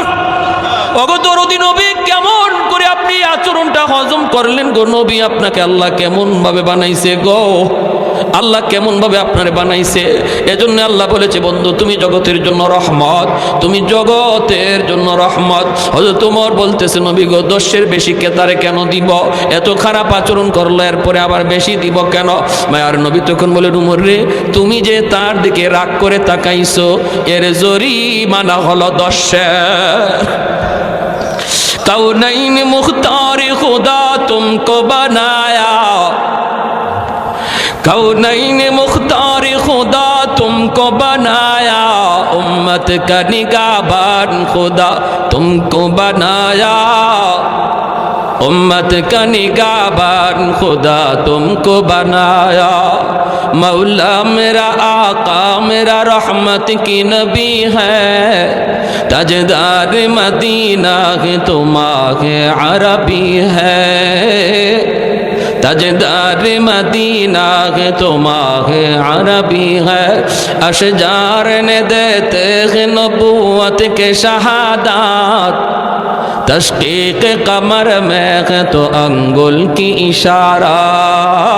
ওগো দরদি নবী, কেমন করে আপনি আচরণটা হজম করলেন গো নবী? আপনাকে আল্লাহ কেমন ভাবে বানাইছে গো, আল্লাহ কেমন ভাবে আপনারে বানাইছে। এজন্য আল্লাহ বলেছে, বন্ধু তুমি জগতের জন্য রহমত, তুমি জগতের জন্য রহমত। হযরত ওমর বলতেছে, নবী গো 10 বেশি কেতারে কেন দিব? এত খারাপ আচরণ করলো, এরপরে আবার বেশি দিব কেন? মায়ার নবী তখন বলে, ওমর রে তুমি যে তার দিকে রাগ করে তাকাইছো, এর জরিমানা হলো 10। कौनैन मुख्तार खुदा तुमको बनाया, कौनैन मुख्तार खुदा तुमको बनाया, उम्मत का निगाहबान खुदा तुमको बनाया, उम्मत का निगाहबान खुदा तुमको बनाया। मौला मेरा आका मेरा रहमत की नबी है, ताजदार मदीना के तुम्हारे अरबी है, ताजदार मदीना के तुम्हारे अरबी है। अशजार ने देते हैं नबूवत के शहादात, तशकीक कमर में है तो अंगुल की इशारात,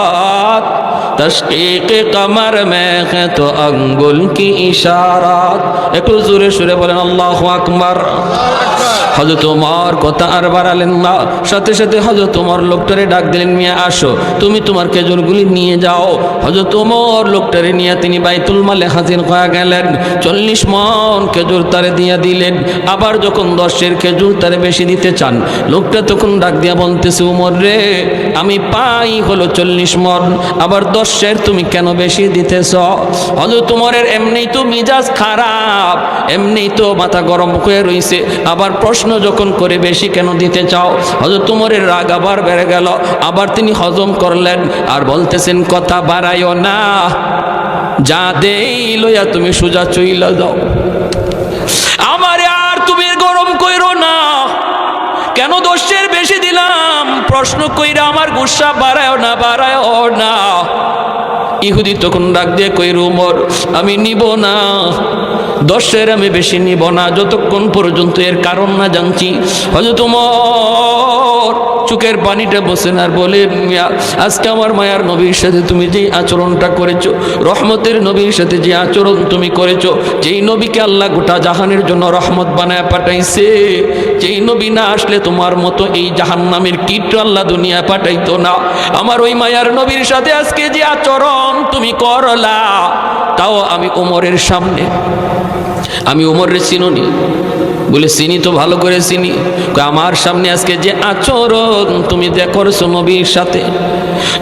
तशकीक कमर में है तो अंगुल की इशारात। एक जोरे सुरे बोलें अल्लाहु अकबर। হযরত ওমর কথা আর বাড়ালেন না, সাথে সাথে হযরত ওমর লোকটারে ডাক দিলেন, মিয়া আসো, তুমি তোমার খেজুরগুলি নিয়ে যাও। হযরত ওমর লোকটারে নিয়ে তিনি বাইতুল মালে হাজির হয়ে গেলেন। 40 মণ খেজুর তারে দিয়া দিলেন। আবার যখন 10 খেজুর তারে বেশি দিতে চান, লোকটা তখন ডাক দিয়া বলতেছে, ওমর রে আমি পাই হলো 40 মণ, আবার 10 তুমি কেন বেশি দিতেছ? হযরত ওমরের এমনিই তো মিজাজ খারাপ, এমনিই তো মাথা গরম হয়ে রইছে, আবার প্রশ্ন যখন করে বেশি কেন দিতে চাও? হযরত ওমরের রাগ আবার বেড়ে গেল। আবার তিনি হজম করলেন আর বলতেছেন, কথা বাড়াইও না, যা দেই লইয়া তুমি সোজা চইলা যাও, আমারে আর তুমি গরম কইরো না। কেন 10 বেশি দিলাম প্রশ্ন কইরা আমার গুসা বাড়ায়ও না, বাড়ায়ও না। ইহুদি তখন ডাক দিয়ে কইর, ওমর আমি নিব না, 10 আমি বেশি নিব না, যতক্ষণ পর্যন্ত এর কারণ না জানছি। হযরত ওমর চোখের পানিটা বসেন আর বলে, আজকে আমার মায়ার নবীর সাথে তুমি যে আচরণটা করেছো, রহমতের নবীর সাথে যে আচরণ তুমি করেছো, যেই নবীকে আল্লাহ গোটা জাহানের জন্য রহমত বানায় পাঠাইছে, যেই নবী না আসলে তোমার মতো এই জাহান্নামের কীট আল্লাহ দুনিয়া পাঠাইতো না, আমার ওই মায়ার নবীর সাথে আজকে যে আচরণ তুমি করলা, তাও আমি ওমরের সামনে। আমি ওমরের চিনি? বলে চিনি তো, ভালো করে চিনি। আমার সামনে আজকে যে আচরণ তুমি করছো নবীর সাথে,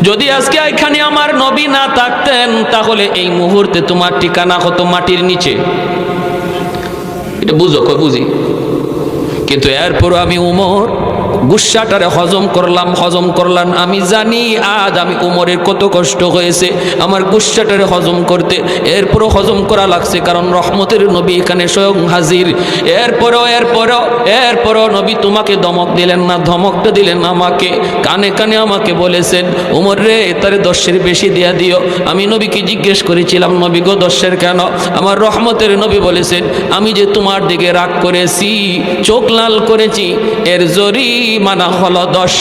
যদি আজকে এখানে আমার নবী না থাকতেন, তাহলে এই মুহূর্তে তোমার ঠিকানা হতো মাটির নিচে। এটা বুঝো? বুঝি, কিন্তু এরপরও আমি ওমর গুসাটারে হজম করলাম। আমি জানি আজ আমি ওমরের কত কষ্ট হয়েছে আমার গুসাটারে হজম করতে, এরপরও হজম করা লাগছে, কারণ রহমতের নবী এখানে স্বয়ং হাজির। এরপরও নবী তোমাকে ধমক দিলেন না, ধমকটা দিলেন আমাকে, কানে কানে আমাকে বলেছেন, ওমর রে তারে 10 বেশি দিয়া দিও। আমি নবীকে জিজ্ঞেস করেছিলাম, নবী গো 10 কেন? আমার রহমতের নবী বলেছেন, আমি যে তোমার দিকে রাগ করেছি, চোখ লাল করেছি, এর জরিমানা হলো 10।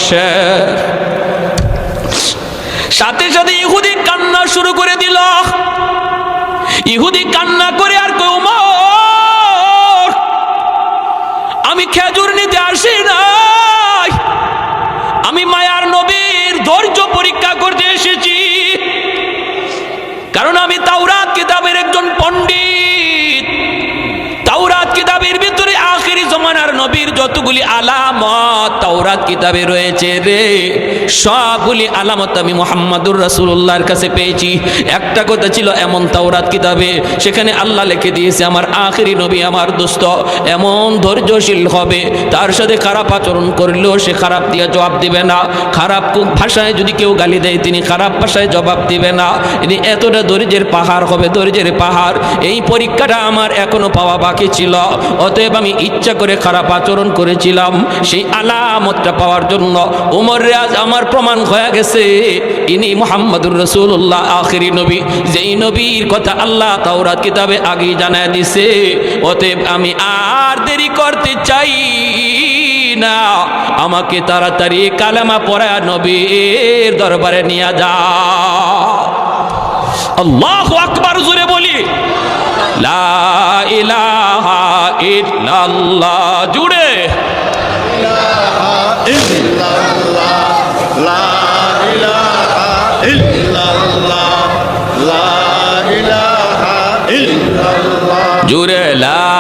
সাথে সাথে ইহুদি কান্না শুরু করে দিল। ইহুদি কান্না করে আর কই, ওমর আমি খেজুর নিতে আসি নাই, আমি মায়ার নবীর ধৈর্য পরীক্ষা করতে এসেছি। যতগুলি আলামত তাওরাত কিতাবে রয়েছে রে, সবগুলি আলামত আমি মুহাম্মাদুর রাসূলুল্লাহর কাছে পেয়েছি। একটা কথা ছিল এমন তাওরাত কিতাবে, সেখানে আল্লাহ লিখে দিয়েছে আমার আখেরি নবী আমার দোস্ত এমন ধৈর্যশীল হবে, তার সাথে খারাপ আচরণ করলেও সে খারাপ দিয়ে জবাব দিবে না, খারাপ ভাষায় যদি কেউ গালি দেয় তিনি খারাপ ভাষায় জবাব দিবে না, ইনি এতটা ধৈর্যের পাহাড় হবে, ধৈর্যের পাহাড়। এই পরীক্ষাটা আমার এখনো পাওয়া বাকি ছিল, অতএব আমি ইচ্ছা করে খারাপ আচরণ করেছিলাম। সেই আলামতটা পাওয়ার জন্য ওমর রাজ আমার প্রমাণ হয়ে গেছে ইনি মুহাম্মাদুর রাসূলুল্লাহ আখেরি নবী, যেই নবীর কথা আল্লাহ তাওরাত কিতাবে আগে জানায় দিছে। অতএব আমি আর দেরি করতে চাই না, আমাকে তাড়াতাড়ি কালেমা পড়া নবীর দরবারে নিয়ে যা। আল্লাহু আকবার, জোরে বলি লা ইলাহা ইল্লাল্লাহ, জুড়ে জুড়ে লা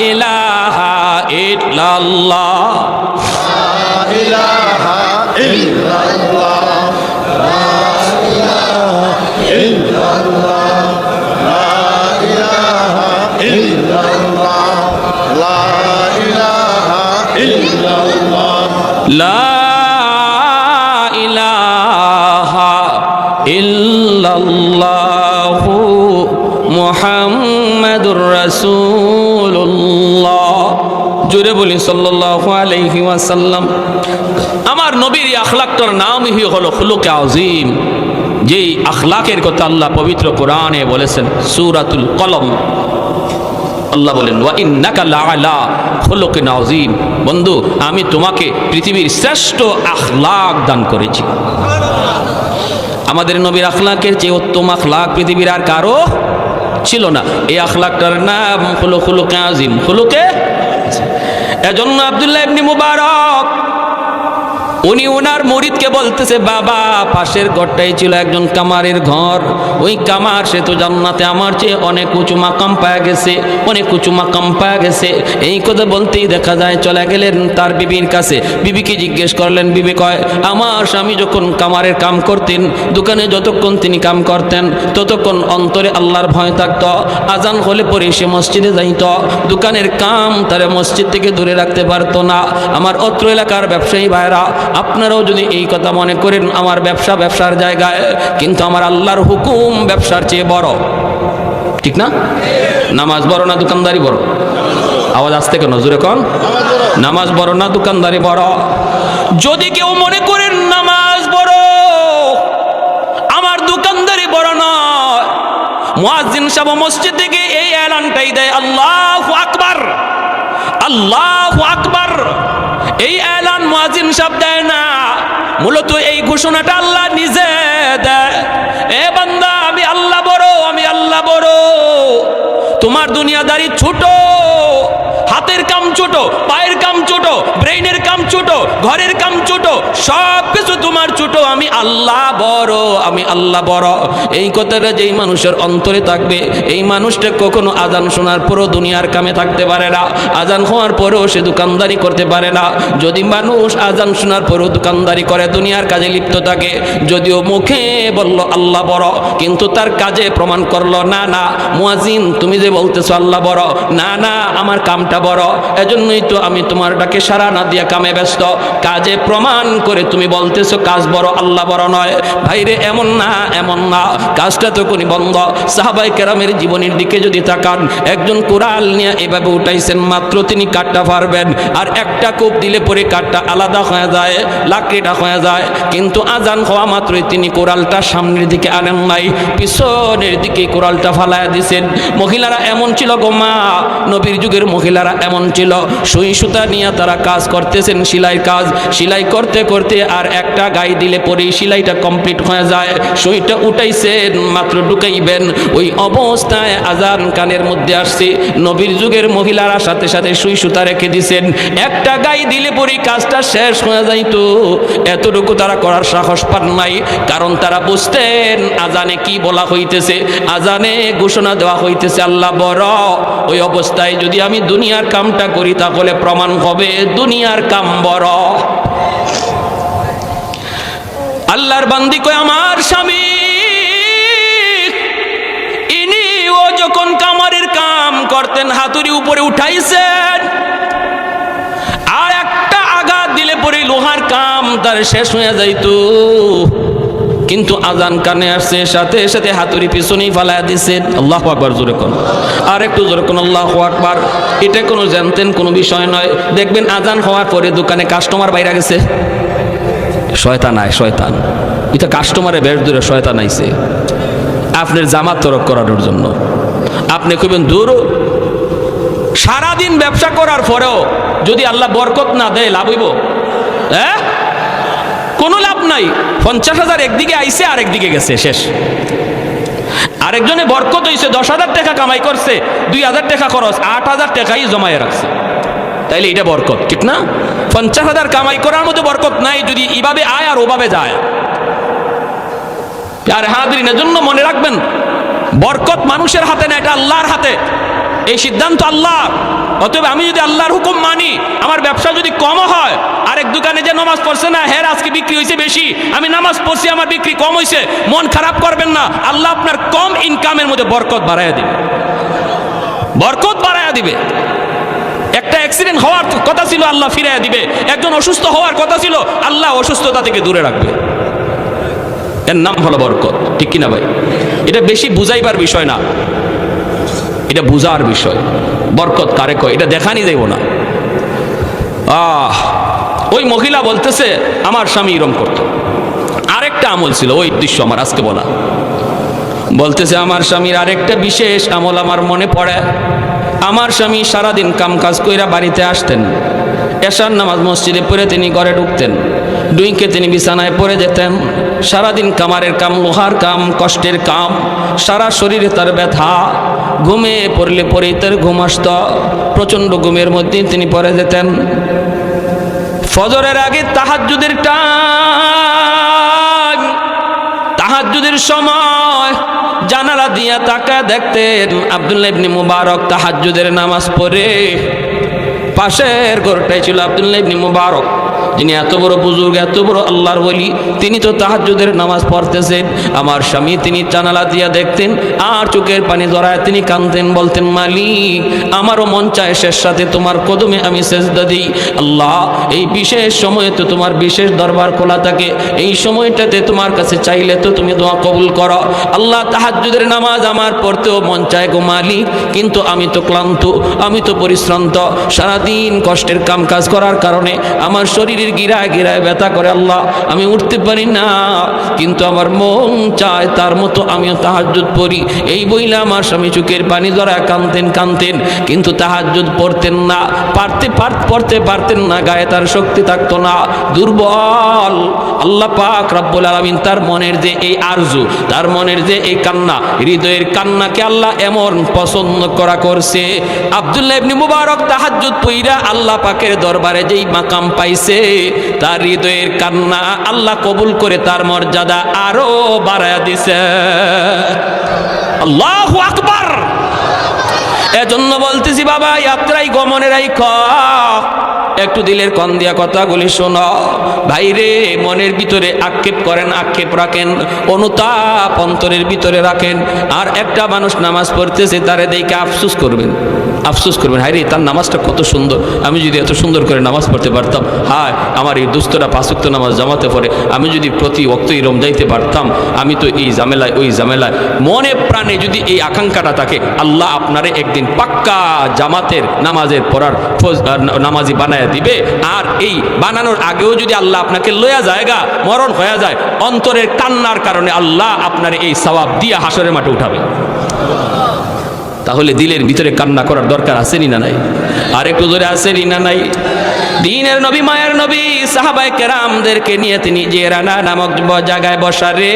ইলাহা ইল্লাল্লাহ, লা ইলাহা ইল্লাল্লাহু মুহাম্মাদুর রাসূলুল্লাহ, জোরে বলি সাল্লাল্লাহু আলাইহি ওয়াসাল্লাম। আমার নবীর এই আখলাকটার নামই হলো খুলুকে আযীম, যেই আখলাকের কথা আল্লাহ পবিত্র কোরআনে বলেছেন সূরাতুল কলম। আল্লাহ বলেন ওয়া ইন্নাকা লাআলা খুলুকিন আযীম, বন্ধু আমি তোমাকে পৃথিবীর শ্রেষ্ঠ আখলাক দান করেছি। আমাদের নবীর আখলাকের চেয়ে উত্তম আখলাক পৃথিবীর আর কারো ছিল না। এই আখলাকটার নাম হলো খুলুকে আযীম, খুলুকে। এজন্য আব্দুল্লাহ ইবনে মুবারক উনি ওনার মুরিদকে বলতেছে, বাবা পাশের ঘরটাই ছিল একজন কামারের ঘর, ওই কামার সে তো জান্নাতে আমার চেয়ে অনেক উঁচু মাকাম পাওয়া গেছে, অনেক উঁচু মাকাম পাওয়া গেছে। এই কথা বলতেই দেখা যায় চলে গেলেন তার বিবির কাছে। বিবিকে জিজ্ঞেস করলেন, বিবি কয় আমার স্বামী যখন কামারের কাম করতেন, দোকানে যতক্ষণ তিনি কাম করতেন ততক্ষণ অন্তরে আল্লাহর ভয় থাকত, আজান হলে পরে সে মসজিদে যাইত, দোকানের কাম তারা মসজিদ থেকে দূরে রাখতে পারতো না। আমার অত্র এলাকার ব্যবসায়ী ভাইরা, আপনারাও যদি এই কথা মনে করেন আমার ব্যবসা ব্যবসার জায়গায়, কিন্তু আমার আল্লাহর হুকুম ব্যবসার চেয়ে বড়, ঠিক না? নামাজ বড় না দোকানদারি বড়? আওয়াজ আসতে কেন, জোরে কোন। নামাজ বড় না দোকানদারি বড়? যদি কেউ মনে করেন নামাজ বড় আমার দোকানদারি বড় নয়, মুয়াজ্জিন সাহেব মসজিদ থেকে এই এলানটাই দেয় আল্লাহু আকবার, আল্লাহু আকবার। এই এলান মুয়াজ্জিন সাহেব দেয় না, মূলত এই ঘোষণাটা আল্লাহ নিজে দেয়, এ বান্দা আমি আল্লাহ বড়, আমি আল্লাহ বড়। তোমার দুনিয়াদারি ছোট, হাতের কাম ছোট, পায়ের কাম ছোট, ব্রেইনের কাম ছোট, ঘরের কাম ছোট, সব কিছু তোমার ছোট, আমি আল্লাহ বড়, আমি আল্লাহ বড়। এই কথাটা যেই মানুষের অন্তরে থাকবে, এই মানুষটা কখনো আজান শোনার পরও দুনিয়ার কামে থাকতে পারে না, আজান হওয়ার পরেও সে দোকানদারি করতে পারে না। যদি মানুষ আজান শোনার পরও দোকানদারি করে, দুনিয়ার কাজে লিপ্ত থাকে, যদিও মুখে বলল আল্লাহ বড়, কিন্তু তার কাজে প্রমাণ করলো না না মুয়াজ্জিন তুমি যে বলতেছো আল্লাহ বড়, না না আমার কামটা বড়, এজন্যই তো আমি তোমার ডাকে সাড়া না দিয়া কামে ব্যস্ত। কাজে প্রমাণ করে তুমি বলতেছো কাজ বড়, আল্লাহ বড় নয়। ভাইরে এমন না, এমন না, কাজটা তো কোনি বন্ধ। সাহাবায়ে কেরামের জীবনের দিকে যদি তাকান, একজন কুড়াল নিয়ে এভাবে উঠাইছেন, মাত্র তিনি কাঠটা পারবেন, আর একটা কোপ দিলে পরে কাঠটা আলাদা হয়ে যায়, লাকড়িটা হয়ে যায়। কিন্তু আজান হওয়া মাত্রই তিনি কোড়ালটা সামনের দিকে আনেন নাই, পিছনের দিকে কোড়ালটা ফালাইয়া দিছেন। মহিলারা এমন ছিল গো মা, নবীর যুগের মহিলারা এমন ছিল, সুই সুতা নিয়ে তারা কাজ করতেছেন, শিলা সেলাইয়ের কাজ, সেলাই করতে করতে আর একটা গাই দিলে পরেই সেলাইটা কমপ্লিট হয়ে যায়। সুইটা উঠাইছেন, মাত্র ঢুকাইবেন, ওই অবস্থায় আজান কানের মধ্যে আসছে। নবীর যুগের মহিলারা সাথে সাথে সুই সুতা রেখে দিছেন, একটা গাই দিলে পরেই কাজটা শেষ হয়ে যাইতো। এতটুকু তারা করার সাহস পান নাই, কারণ তারা বুঝতেন আজানে কি বলা হইতেছে। আজানে ঘোষণা দেওয়া হইতেছে আল্লাহ বড়। ওই অবস্থায় যদি আমি দুনিয়ার কামটা করি তাহলে প্রমাণ হবে দুনিয়ার কাম বড়। আল্লাহর বান্দি কয় আমার স্বামী ইনি ও যখন কামারের কাম করতেন হাতুড়ি উপরে উঠাইছেন, আর একটা আঘাত দিলে পরে লোহার কাম তার শেষ হয়ে যাইতো। কিন্তু আজান কানে আসছে, সাথে সাথে হাতুড়ি পিছনেই ফালাইয়া দিচ্ছেন। আল্লাহু আকবার, জোরে কোন, আর একটু জোরে কোন আল্লাহু আকবার। এটা কোনো জানতেন কোনো বিষয় নয়। দেখবেন আজান হওয়ার পরে দোকানে কাস্টমার বাইরে গেছে, শয়তান আয়, শয়তান এটা কাস্টমারে বেশ দূরে শয়তান আইছে আপনার জামাত তরক করানোর জন্য। আপনি কইবেন দূর, সারাদিন ব্যবসা করার পরেও যদি আল্লাহ বরকত না দেয় লাভ হইব? হ্যাঁ, কোনো লাভ নাই। 50,000 একদিকে আইছে আর একদিকে গেছে, শেষ। আরেকজনে বরকত হইছে, 10,000 টাকা কামাই করছে, 2,000 টাকা খরচ, 8,000 টাকাই জমায়ে রাখছে। তাইলে এটা বরকত, ঠিক না? 50,000 কামাই করার মধ্যে বরকত নাই যদি এইভাবে আয় আর ওভাবে যায়। আর হাদিরিনের জন্য মনে রাখবেন, বরকত মানুষের হাতে না, এটা আল্লাহর হাতে। এই সিদ্ধান্ত আল্লাহর। অতএব আমি যদি আল্লাহর হুকুম মানি, আমার ব্যবসা যদি কম হয়, আরেক দোকানে যে নামাজ পড়ছে না, হ্যাঁ আজকে বিক্রি হয়েছে বেশি, আমি নামাজ পড়ছি আমার বিক্রি কম হয়েছে, মন খারাপ করবেন না। আল্লাহ আপনার কম ইনকামের মধ্যে বরকত বাড়াইয়া দিবে, বরকত বাড়াইয়া দিবে। একটা অ্যাক্সিডেন্ট হওয়ার কথা ছিল, আল্লাহ ফিরাইয়া দিবে। একজন অসুস্থ হওয়ার কথা ছিল, আল্লাহ অসুস্থতা থেকে দূরে রাখবে। এর নাম হলো বরকত, ঠিক কিনা ভাই? এটা বেশি বুঝাইবার বিষয় না, এটা বুঝার বিষয়। বরকত কারে কয় এটা দেখানি যাইব না। ওই মহিলা বলতেছে আমার স্বামী এরম করত। আরেকটা আমল ছিল, ওই দৃশ্য আমার আজকে বলা। বলতেছে আমার স্বামীর আরেকটা বিশেষ আমল আমার মনে পড়ে। আমার স্বামী সারাদিন কাম কাজ কইরা বাড়িতে আসতেন, এশার নামাজ মসজিদে পড়ে তিনি ঘরে ঢুকতেন, ডুইকে তিনি বিছানায় পড়ে যেতেন। সারাদিন কামারের কাম, লোহার কাম, কষ্টের কাম, সারা শরীরে তার ব্যথা। ঘুমে পড়লে পরেই তার ঘুম আসত, প্রচণ্ড ঘুমের মধ্যে তিনি পড়ে যেতেন। ফজরের আগে তাহাজ্জুদের টাইম, তাহাজ্জুদের সময় জানালা দিয়া তাকা দেখতেন আব্দুল্লাহ ইবনে মুবারক তাহাজ্জুদের নামাজ পড়ে। পাশের ঘরটাই ছিল আব্দুল্লাহ ইবনে মুবারক, যিনি এত বড় বুজুর্গ, এত বড় আল্লাহর ওলি, তিনি তো তাহাজ্জুদের নামাজ পড়তেছেন। আমার স্বামী তিনি জানালা দিয়া দেখতেন আর চোখের পানি জড়ায় তিনি কাঁদতেন, বলতেন মালিক আমারও মন চায় শেষ সাথে তোমার কদমে আমি সেজদা দিই। আল্লাহ এই বিশেষ সময়ে তো তোমার বিশেষ দরবার খোলা থাকে, এই সময়টাতে তোমার কাছে চাইলে তো তুমি দোয়া কবুল করো। আল্লাহ তাহাজ্জুদের নামাজ আমার পড়তেও মন চায় গো মালিক, কিন্তু আমি তো ক্লান্ত, আমি তো পরিশ্রান্ত, সারাদিন কষ্টের কাম কাজ করার কারণে আমার শরীরে গিরায় গিরায় ব্যথা করে আল্লাহ, আমি উঠতে পারি না, কিন্তু আমার মন চায় তার মতো আমিও তাহাজ্জুদ পড়ি। এই বইলা আমার স্বামী চোখের পানি ধরা কাঁদতেন, কিন্তু তাহাজ্জুদ পড়তেন না, পড়তে পারতেন না, গায়ে তার শক্তি থাকতো না, দুর্বল। আল্লাহ পাক রব্বুল আলামিন তার মনের যে এই আরজু, তার মনের যে এই কান্না, হৃদয়ের কান্নাকে আল্লাহ এমন পছন্দ করা করছে। আব্দুল্লাহ ইবনে মুবারক তাহাজ্জুদ পইরা আল্লাহ পাকের দরবারে যেই মাকাম পাইছে, তার হৃদয়ের কান্না আল্লাহ কবুল করে তার মর্যাদা আরো বাড়ায়া দিছে। আল্লাহু আকবার। এজন্য বলতেছি বাবা, যাত্রায় গমনের একটু দিলের কন দিয়া কথাগুলি শোনো। ভাইরে, মনের ভিতরে আক্ষেপ করেন, আক্ষেপ রাখেন, অনুতাপ অন্তরের ভিতরে রাখেন। আর একটা মানুষ নামাজ পড়তেছে, তারে দেখে আফসোস করবেন, আফসোস করবেন, হায় রে তার নামাজটা কত সুন্দর, আমি যদি এত সুন্দর করে নামাজ পড়তে পারতাম, হায় আমার এই দুস্থরা 5 ওয়াক্ত নামাজ জামাতে পড়ে, আমি যদি প্রতি ওয়াক্তই রমজাইতে পারতাম, আমি তো এই ঝামেলায় ওই ঝামেলায়। মনে প্রাণে যদি এই আকাঙ্ক্ষাটা থাকে, আল্লাহ আপনারে একদিন পাক্কা জামাতের নামাজের পড়ার নামাজি বানায় দিবে। আর এই বানানোর আগেও যদি আল্লাহ আপনাকে লয়া জায়গা মরণ হয়ে যায়, অন্তরের কান্নার কারণে আল্লাহ আপনার এই সওয়াব দিয়া হাসরের মাঠে উঠাবে। তাহলে দিলের ভিতরে কান্না করার দরকার আছে না নাই? আর একটু জোরে আছে না নাই? দিনের নবী মায়ের নবী সাহাবায়ে কেরামদেরকে নিয়ে তিনি জিরানা নামক জায়গায় বসা রে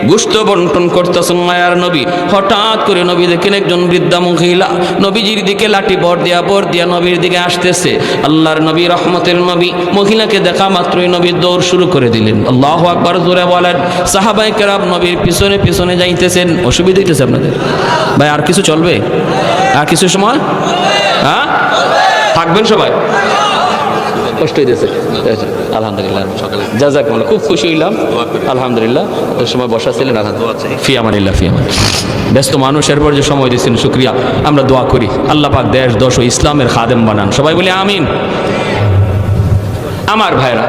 গোশত বন্টন করতেছেন মায়ার নবী। হঠাৎ করে নবী দেখেন একজন বৃদ্ধা মহিলা নবীজির দিকে লাঠি বর দিয়া নবীর দিকে আসতেছে। আল্লাহর নবী রহমতের নবী মহিলাকে দেখা মাত্রই নবী দৌড় শুরু করে দিলেন। আল্লাহু আকবার জোরে বলেন। সাহাবায়ে কেরাম নবীর পিছনে পিছনে যাইতেছেন। অসুবিধা হইতেছে আপনাদের ভাই? আর কিছু চলবে? আর কিছু সময় হ্যাঁ থাকবেন সবাই? কষ্ট হইতেছে? আলহামদুলিল্লাহ, সকালে জাযাকুমুল্লাহ, খুব খুশি হইলাম আলহামদুলিল্লাহ। সময় বসা ছিলেন আলহামদুলিল্লাহ, ফি আমানিল্লাহ, ফি আমানিল্লাহ। ব্যস্ত মানুষের পর যে সময় দিয়েছেন শুকরিয়া। আমরা দোয়া করি আল্লাহ পাক দেশ দশ ও ইসলামের খাদেম বানান, সবাই বলি আমিন। আমার ভাইরা,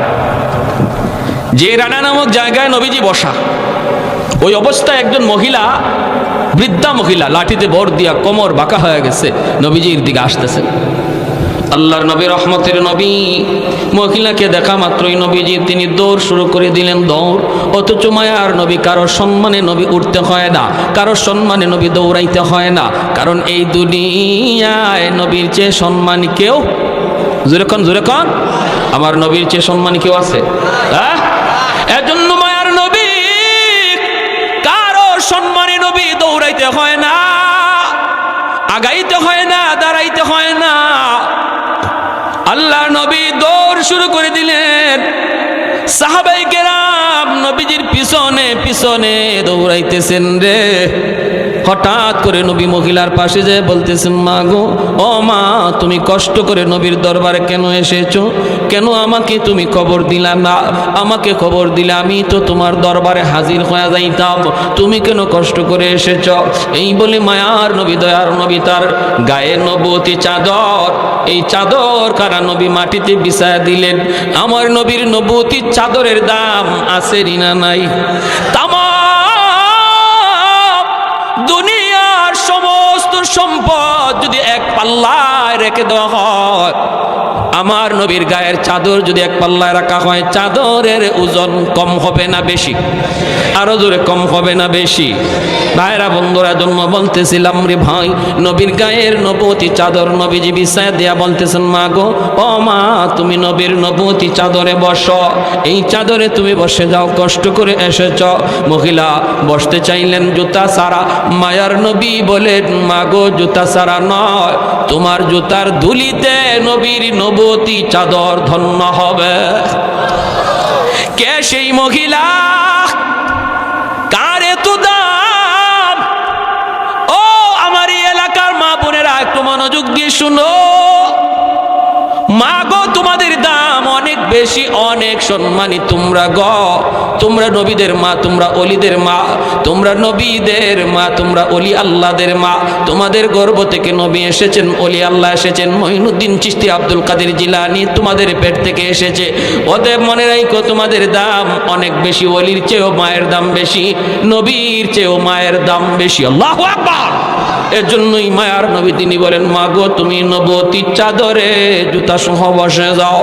জিরানা নামক জায়গায় নবীজি বসা, ওই অবস্থায় একজন মহিলা, বৃদ্ধা মহিলা লাঠিতে বর দিয়া কোমর বাঁকা হয়ে গেছে, নবীজির দিকে আসতেছে। আল্লাহর নবী রহমতের নবী মহিলাকে দেখা মাত্রই নবীজি তিনি দৌড় শুরু করে দিলেন, দৌড়। অথচ মায়ার নবী কারো সম্মানে নবী উঠতে হয় না, কারো সম্মানে নবী দৌড়াইতে হয় না, কারণ এই দুনিয়ায় নবীর চেয়ে সম্মান কেউ, জোরে কন আমার নবীর চেয়ে সম্মান কেউ আছে? হ্যাঁ, এজন্য মায়ার নবী কারো সম্মানে নবী দৌড়াইতে হয় না, আগাইতে হয় না, দাঁড়াইতে হয় না। আল্লাহ নবী দৌড় শুরু করে দিলেন। সাহাবায়ে কেরাম নবীজির পিছনে পিছনে দৌড়াইতেছেন রে। হঠাৎ করে নবী মহিলার পাশে যেয়ে বলতেছেন, মা গো, ও মা, তুমি কষ্ট করে নবীর দরবারে কেন এসেছো? কেন আমাকে তুমি খবর দিলা না? আমাকে খবর দিলে আমি তো তোমার দরবারে হাজির হয়ে যাইতাম, তুমি কেন কষ্ট করে এসেছ? এই বলে মায়ার নবী, দয়ার নবী তার গায়ে নবুয়তি চাদর, এই চাদর কারা নবী মাটিতে বিছায়া দিলেন। আমার নবীর নবুয়তি চাদরের দাম আছে না নাই? দুনিয়ার সমস্ত সম্পদ যদি এক পাল্লায় রেখে দেওয়া হয়, আমার নবীর গায়ের চাদর যদি এক পাল্লায় রাখা হয়, চাদরের ওজন কম হবে না বেশি? আরো জোরে, কম হবে না বেশি? ভাইরা বন্ধুরা, জন্ম বলতেছিলাম রে ভাই, নবীর গায়ের নবুয়তি চাদর নবীজি বিছায়া দিয়া বলতেছেন, মা গো, ও মা, তুমি নবীর নবুয়তি চাদরে বসো, এই চাদরে তুমি বসে যাও, কষ্ট করে এসেছ। মহিলা বসতে চাইলেন জুতা ছাড়া। মায়ার নবী বলেন, মা গো, জুতা ছাড়া নয়, তোমার জুতার ধুলিতে নবীর নবুয়তি চাদর ধন্য হবে। কে সেই মহিলা? কার এত দাম? ও আমার এই এলাকার মা বোনেরা, একটু মনোযোগ দিয়ে শুনো। মা গো, তোমাদের দাম অনেক বেশি, অনেক সম্মানী তোমরা গো। তোমরা নবীদের মা, তোমরা অলিদের মা, তোমরা নবীদের মা, তোমরা অলি আল্লাহদের মা। তোমাদের গর্ভ থেকে নবী এসেছেন, অলি আল্লাহ এসেছেন, মঈনুদ্দিন চিশতি, আব্দুল কাদের জিলানী তোমাদের পেট থেকে এসেছে। অতএব মনে রাখো, তোমাদের দাম অনেক বেশি, অলির চেয়েও মায়ের দাম বেশি, নবীর চেয়েও মায়ের দাম বেশি। আল্লাহু আকবার। এর জন্যই মায়ার নবী তিনি বলেন, মা গো, তুমি নবুয়তি চাদরে জুতা সহ বসে যাও।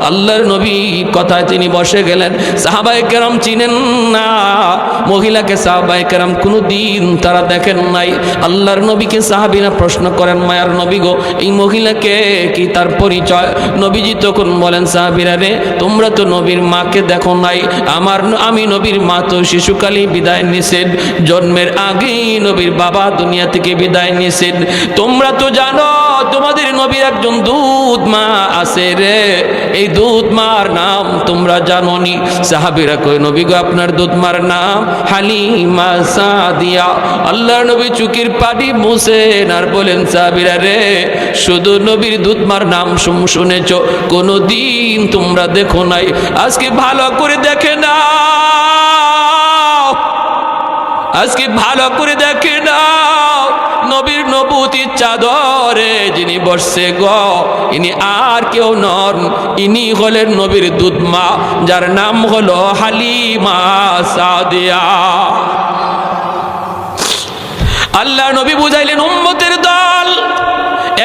আল্লাহর নবী কথায় তিনি বসে গেলেন। সাহাবায়ে কেরাম চিনেন না মহিলাকে, সাহাবায়ে কেরাম কোনোদিন তারা দেখেন নাই। আল্লাহর নবীকে সাহাবীরা প্রশ্ন করেন, মায়ার নবী গো, এই মহিলাকে কি তার পরিচয়? নবীজি তখন বলেন, সাহাবীরা রে, তোমরা তো নবীর মাকে দেখো নাই, আমি নবীর মা তো শিশুকালেই বিদায় নিছেন, জন্মের আগেই নবীর বাবা দুনিয়া থেকে বিদায় নিছেন। তোমরা তো জানো তোমাদের নবীর একজন দুধ মা আছে রে, এই দুধ মার নাম তোমরা জানো নি? সাহাবীরা কয়, নবী গো, আপনার দুধ মার নাম হালিমা সাদিয়া। আল্লাহর নবী চুকির পানি মুছেন আর বলেন, সাহাবীরা রে, শুধু নবীর দুধ মার নাম শুনেছ, কোনোদিন তোমরা দেখো নাই। আজকে ভালো করে দেখে না, আজকে ভালো করে দেখে না, নবীর নবুয়তির চাদরে যিনি বসছে গো, ইনি আর কেউ নন, ইনি হলেন নবীর দুধ মা, যার নাম হলো হালিমা সাদিয়া। আল্লাহ নবী বুঝাইলেন উম্মতের দল,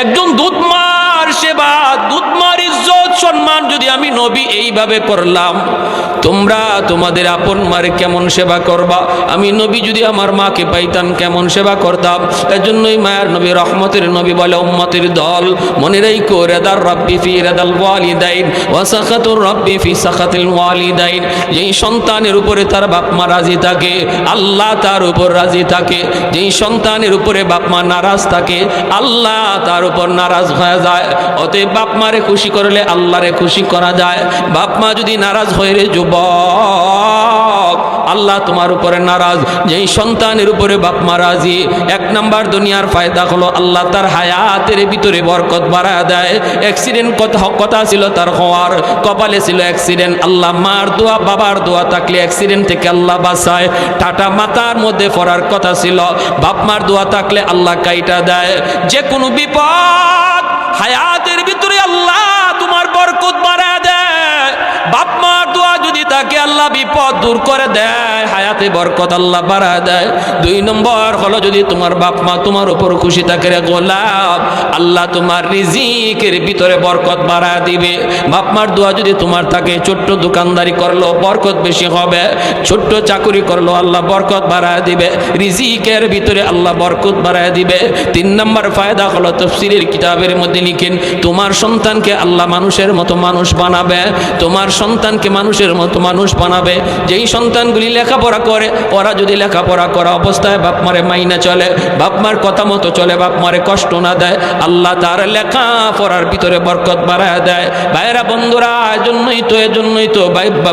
একজন দুধ মার সেবা, দুধ মার ইজ্জত সম্মান যদি আমি নবী এইভাবে করলাম, তোমরা তোমাদের আপন মারে কেমন সেবা করবা? আমি নবী যদি আমার মাকে পাইতাম কেমন সেবা করতাম। এজন্যই মায়ের নবী, রহমতের নবী বলে, উম্মতের দল মনে রাখো, রেদার রব্বি ফি রেদাল ওয়ালিদাইন ওয়া সাখাতুর রব্বি ফি সাখাতিল ওয়ালিদাইন। যেই সন্তানের উপরে তার বাপ মা রাজি থাকে, আল্লাহ তার উপর রাজি থাকে। যেই সন্তানের উপরে বাপ মা নারাজ থাকে, আল্লাহ তার উপর নারাজ হয়ে যায়। অতএব বাপ মারে খুশি করলে আল্লাহরে খুশি করা যায়। বাপ মা যদি নারাজ হয়ে রে যুবক, আল্লাহ তোমার উপরে নারাজ। যেই সন্তানের উপরে বাপ মা রাজি, এক নাম্বার দুনিয়ার ফায়দা হলো আল্লাহ তার হায়াতের ভিতরে বরকত বাড়ায় দেয়। অ্যাক্সিডেন্ট কথা ছিল তার হওয়ার, কপালে ছিল অ্যাক্সিডেন্ট, আল্লাহ মার দোয়া বাবার দোয়া থাকলে অ্যাক্সিডেন্ট থেকে আল্লাহ বাঁচায়। টাটা মাথার মধ্যে পড়ার কথা ছিল, বাপ মার দোয়া থাকলে আল্লাহ কাইটা দেয়। যে কোনো বিপদ হায়াতের ভিতরে আল্লাহ তোমার বরকত বাড়ায় দেয়। বাপ মার দোয়া যদি থাকে আল্লাহ বিপদ দূর করে দেয়, হায়াতে বরকত আল্লাহ বাড়ায় দেয়। 2 নম্বর হলো, যদি তোমার বাপ মা তোমার উপর খুশি থাকে রে গোলাপ, আল্লাহ তোমার রিজিকের ভিতরে বরকত বাড়ায় দিবে। বাপ মার দোয়া যদি তোমার থাকে, ছোট্ট দোকানদারি করলো বরকত বেশি হবে, ছোট্ট চাকুরি করলো আল্লাহ বরকত বাড়ায় দিবে, রিজিকের ভিতরে আল্লাহ বরকত বাড়ায় দিবে। 3 নম্বর ফায়দা হলো, তাফসীরের কিতাবের মধ্যে লিখেন, তোমার সন্তানকে আল্লাহ মানুষের মতো মানুষ বানাবে। তোমার সন্তানকে মানুষের মতো মানুষ বানাবে। যেই সন্তানগুলি লেখাপড়া করে, ওরা যদি লেখাপড়া করা অবস্থায় বাপ মারে মাইনা চলে, বাপ মার কথা মতো চলে, বাপ মারে কষ্ট না দেয়, আল্লাহ তার লেখাপড়ার ভিতরে বরকত বাড়ায় দেয়। ভাইরা বন্ধুরা, এজন্যই তো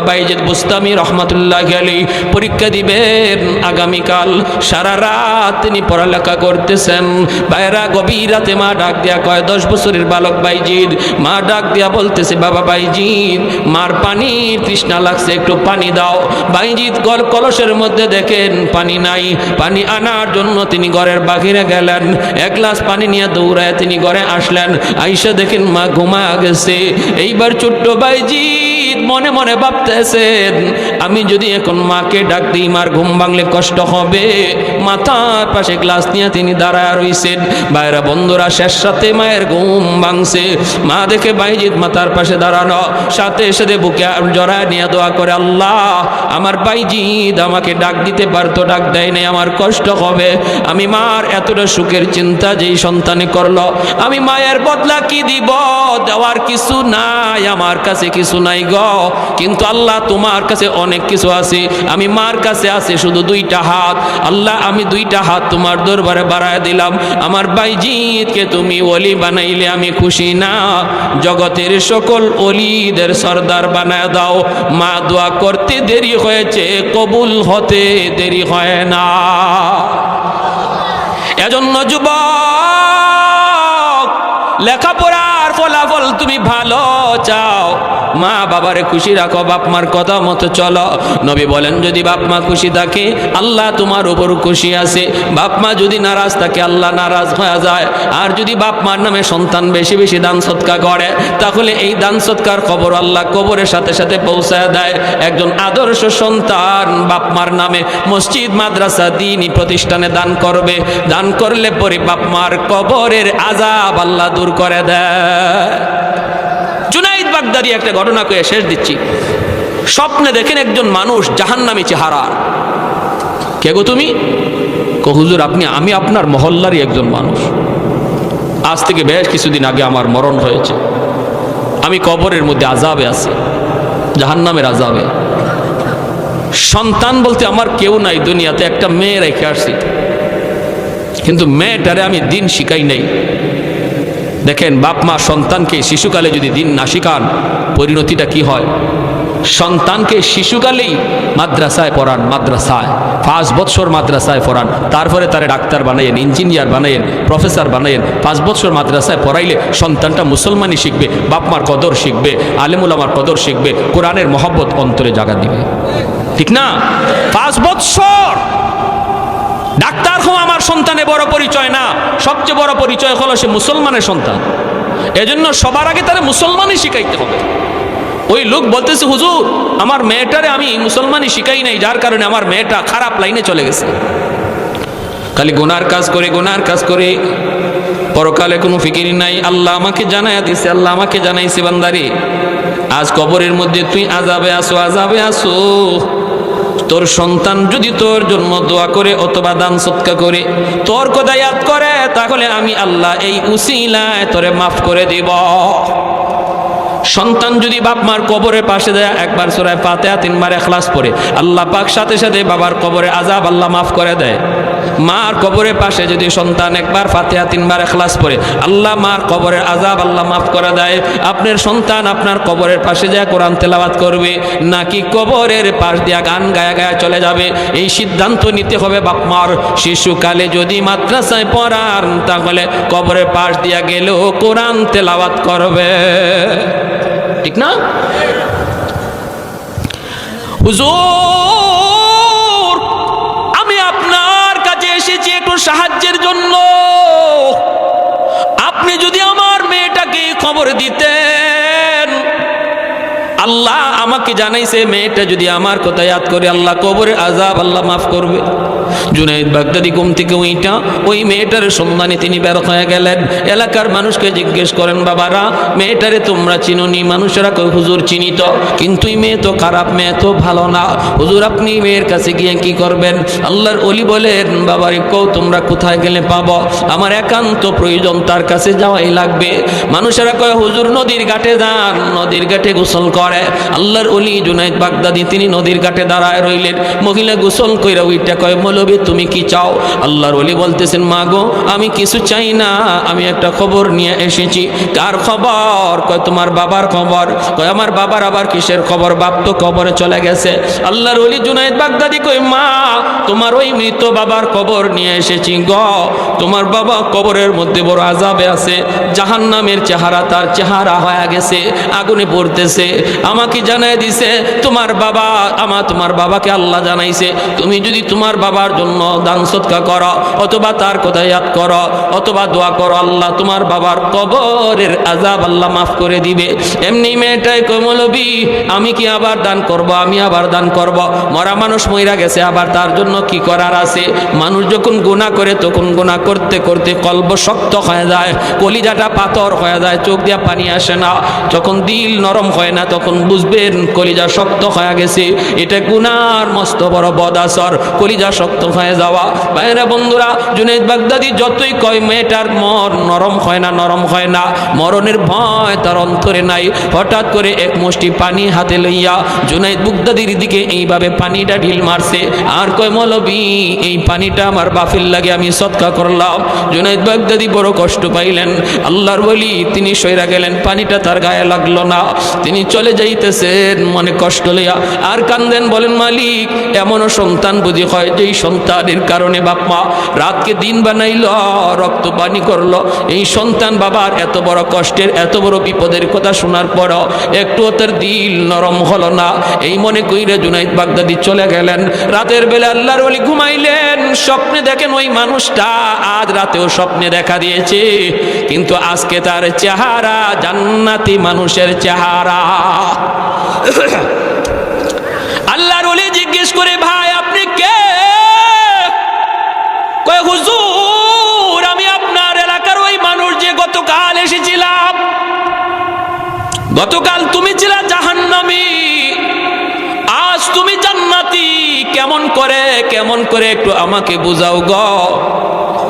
বাইজিদ বুস্তামি রহমাতুল্লাহি আলাইহি পরীক্ষা দিবেন আগামীকাল। সারা রাত তিনি পড়ালেখা করতেছেন। ভাইরা, গভীর রাতে মা ডাক দিয়া কয়, 10 বছরের বালক বাইজিদ, মা ডাক দিয়া বলতেছে, বাবা বাইজিদ, মার পানির তৃষ্ণা লাগছে, একটু পানি দাও। বাইজিদ কলসের মধ্যে দেখেন পানি নাই। পানি আনার জন্য তিনি ঘরের বাহিরে গেলেন। 1 গ্লাস পানি নিয়ে দৌড়ায় তিনি ঘরে আসলেন। আইসা দেখেন মা ঘুমায় গেছে। এইবার ছোট্ট বাইজিদ মনে মনে ভাবতেছেন, আমি যদি এখন মাকে ডাক দিই, মার ঘুম ভাঙলে কষ্ট হবে। মাথার পাশে গ্লাস নিয়ে তিনি দাঁড়ায় রইছেন। ভাইরা বন্ধুরা, শেষ সাথে মায়ের ঘুম ভাঙছে। মা দেখে বাইজিদ মাথার পাশে দাঁড়ানো, সাথে সাথে বুকে জড়ায় নিয়ে দোয়া করে, আল্লাহ আমার বাইজিদ আমাকে ডাক দিতে পারতো, ডাক দেয় নাই, আমার কষ্ট হবে। আমি মার এতটা সুখের চিন্তা যেই সন্তানে করলো, আমি মায়ের বদলা কি দিব? দেওয়ার কিছু নাই, আমার কাছে কিছু নাই গো। কিন্তু আল্লাহ তোমার কাছে অনেক কিছু আছে। আমি মার কাছে আছে শুধু 2টা হাত। আল্লাহ, আমি 2টা হাত তোমার দরবারে বাড়ায় দিলাম। আমার বাইজিদকে তুমি ওলি বানাইলে আমি খুশি না, জগতের সকল ওলিদের সর্দার বানায় দাও। মা দোয়া করতে দেরি হয়েছে, কবুল হতে দেরি হয় না। এজন্য যুবক, লেখাপড়ার ফলাফল তুমি ভালো চাও, মা বাবারে খুশি রাখো, বাপ মার কথা মতো চলো। নবী বলেন, যদি বাপ মা খুশি থাকে আল্লাহ তোমার উপর খুশি আছে। বাপ মা যদি নারাজ থাকে আল্লাহ নারাজ হয়ে যায়। আর যদি বাপ মার নামে সন্তান বেশি বেশি দান সৎকার করে, তাহলে এই দান সৎকার খবর আল্লাহ কবরের সাথে সাথে পৌঁছায় দেয়। একজন আদর্শ সন্তান বাপ মার নামে মসজিদ, মাদ্রাসা, দ্বীনি প্রতিষ্ঠানে দান করবে। দান করলে পরে বাপ মার কবরের আযাব আল্লাহ দূর করে দেয়। জুনাইদ বাগদাদি একটা ঘটনা কয়ে শেষ দিচ্ছি। স্বপ্নে দেখেন একজন মানুষ জাহান্নামী চেহারা। কে গো তুমি? কো হুজুর, আমি আপনার মহল্লারই একজন মানুষ। আজ থেকে বেশ কিছুদিন আগে আমার মরণ হয়েছে। আমি কবরের মধ্যে আযাবে আছি, জাহান্নামের আযাবে। সন্তান বলতে আমার কেউ নাই দুনিয়াতে, একটা মেয়ে রেখে আসছি, কিন্তু মেয়েটারে আমি দিন শিখাই নাই। দেখেন, বাপ মা সন্তানকে শিশুকালে যদি দিন না শিখান, পরিণতিটা কি হয়? সন্তানকে শিশুকালেই মাদ্রাসায় পড়ান, মাদ্রাসায় 5 বছর মাদ্রাসায় পড়ান, তারপরে তারে ডাক্তার বানাইয়েন, ইঞ্জিনিয়ার বানাইয়েন, প্রফেসর বানাইয়েন। 5 বছর মাদ্রাসায় পড়াইলে সন্তানটা মুসলমানই শিখবে, বাপ মার কদর শিখবে, আলেম উলামার কদর শিখবে, কোরআনের মহব্বত অন্তরে জাগা দিবে। ঠিক না? 5 বছর ডাক্তার হওয়া আমার সন্তানের বড় পরিচয় না, সবচেয়ে বড় পরিচয় হলো সে মুসলমানের সন্তান। এজন্য সবার আগে তারা মুসলমানই শিখাইতে হবে। ওই লোক বলতেছে, হুজুর আমার মেয়েটারে আমি মুসলমানই শিখাই নাই, যার কারণে আমার মেয়েটা খারাপ লাইনে চলে গেছে, খালি গুনার কাজ করে পরকালে কোনো ফিকির নাই। আল্লাহ আমাকে জানাইয়া দিছে, আল্লাহ আমাকে জানাইছে, বান্দারে আজ কবরের মধ্যে তুই আযাবে আসো, আযাবে আসো। তোর সন্তান যদি তোর জন্য দোয়া করে অথবা দান সৎকা করে, তোর কথা ইয়াদ করে, তাহলে আমি আল্লাহ এই উসিলায় তোরে মাফ করে দিব। সন্তান যদি বাপ মার কবরের পাশে দেয়, একবার সূরা ফাতিহা 3 বার ইখলাস পড়ে, আল্লাহ পাক সাথে সাথে বাবার কবরে আযাব আল্লাহ মাফ করে দেয়। মার কবরের পাশে যদি সন্তান একবার ফাতিহা 3 বার ইখলাস পড়ে, আল্লাহ মার কবরের আযাব আল্লাহ মাফ করে দেয়। আপনার সন্তান আপনার কবরের পাশে যায় কোরআন তেলাওয়াত করবে, নাকি কবরের পাশ দিয়া গান গায়া গায়া চলে যাবে, এই সিদ্ধান্ত নিতে হবে বাপ মার। শিশুকালে যদি মাদ্রাসায় পড়ান, তাহলে কবরের পাশ দিয়া গেলেও কোরআন তেলাওয়াত করবে, ঠিক না? হুজুর, আমি আপনার কাছে এসেছি একটু সাহায্যের জন্য। আপনি যদি আমার মেয়েটাকে খবর দিতেন, আল্লাহ আমাকে জানাইছে মেয়েটা যদি আমার কথা ইয়াদ করে, আল্লাহ কবরের আযাব আল্লাহ মাফ করবে। জুনাইদ বাগদাদি ঘুম থেকে ওইটা ওই মেয়েটার সন্ধানে তিনি বের হয়ে গেলেন। এলাকার মানুষকে জিজ্ঞেস করেন, বাবারা মেয়েটারে তোমরা চিনোনি? মানুষেরা কয়, হুজুর চিনি তো, কিন্তু এই মেয়ে তো খারাপ, মেয়ে তো ভালো না। হুজুর আপনি মেয়ের কাছে গিয়ে কি করবেন? আল্লাহর ওলি বলেন, বাবারে কও তোমরা কোথায় গেলে পাবো, আমার একান্ত প্রয়োজন, তার কাছে যাওয়াই লাগবে। মানুষেরা কয়, হুজুর নদীর ঘাটে যান, নদীর ঘাটে গোসল করে। আল্লাহর ওলি জুনাইদ বাগদাদি তিনি নদীর ঘাটে দাঁড়ায় রইলেন। মহিলা গোসল কইরা ওইটা কয়, মৌলবী তুমি কি চাও? আল্লাহর ওলি বলতেছেন, মা গো আমি কিছু চাই না, আমি একটা খবর নিয়ে এসেছি। কার খবর? কয় তোমার বাবার খবর। কয় আমার বাবার আবার কিসের খবর? বাপ তো কবরে চলে গেছে। আল্লাহর ওলি জুনাইদ বাগদাদি কয়, মা তোমার ওই মৃত বাবার খবর নিয়ে এসেছি গো। তোমার বাবা কবরের মধ্যে বড় আযাবে আছে, জাহান্নামের চেহারা তার চেহারা হয়ে গেছে, আগুনে পড়তেছে। আমাকে জানাই দিছে তোমার বাবা, তোমার বাবাকে আল্লাহ জানাইছে, তুমি যদি তোমার বাবার জন্য দান সদকা করো, অথবা তার কথা ইয়াদ করো, অথবা দোয়া করো, আল্লাহ তোমার বাবার কবরের আযাব আল্লাহ মাফ করে দিবে। এমনি মেয়েটাই কয়, মৌলবী আমি কি আবার দান করব? আমি আবার দান করব? মরা মানুষ মইরা গেছে, আবার তার জন্য কি করার আছে? মানুষ যখন গুনাহ করে, তখন গুনাহ করতে করতে কলব শক্ত হয়ে যায়, কলিজাটা পাথর হয়ে যায়, চোখ দিয়া পানি আসে না। যখন দিল নরম হয় না, তখন বুঝবেন কলিজা শক্ত হয়ে গেছে, এটা গুনার মস্ত বড় বদাসর, কলিজা শক্ত হয়ে যাওয়া। ভাইরা বন্ধুরা, জুনাইদ বাগদাদি যতই কয় মেয়েটার মন নরম হয় না, নরম হয় না, মরণের ভয় তার অন্তরে নাই। হঠাৎ করে এক মুষ্টি পানি হাতে লইয়া জুনাইদ বাগদাদির দিকে এইভাবে পানিটা ঢিল মারছে, আর কয় মৌলবী এই পানিটা আমার বাফির লাগে আমি সদকা করলাম। জুনাইদ বাগদাদি বড় কষ্ট পাইলেন। আল্লাহর ওলি তিনি সইরা গেলেন, পানিটা তার গায়ে লাগলো না, তিনি চলে যাইতেছেন মনে কষ্ট লইয়া, আর কান্দেন, বলেন মালিক এমনও সন্তান বুঝি হয় যেই সন্তানের কারণে বাপ মা রাতকে দিন বানাইল, রক্ত পানি করলো। এই সন্তান বাবার এত বড় কষ্টের, এত বড় বিপদের কথা শোনার পরও একটু তার দিল নরম হলো না। এই মনে কইরা জুনাইদ বাগদাদি চলে গেলেন। রাতের বেলা আল্লাহর ওলি ঘুমাইলেন, স্বপ্নে দেখেন ওই মানুষটা আজ রাতেও স্বপ্নে দেখা দিয়েছে, কিন্তু আজকে তার চেহারা জান্নাতি মানুষের চেহারা। আল্লাহর ওলি জিজ্ঞেস করে, ভাই আপনি কে? কয় হুজুর আমি আপনার এলাকার ওই মানুষ যে গতকাল এসেছিলাম। গতকাল তুমি ছিলা জাহান্নামী, আজ তুমি জান্নাতি, কেমন করে একটু আমাকে বুঝাও গো।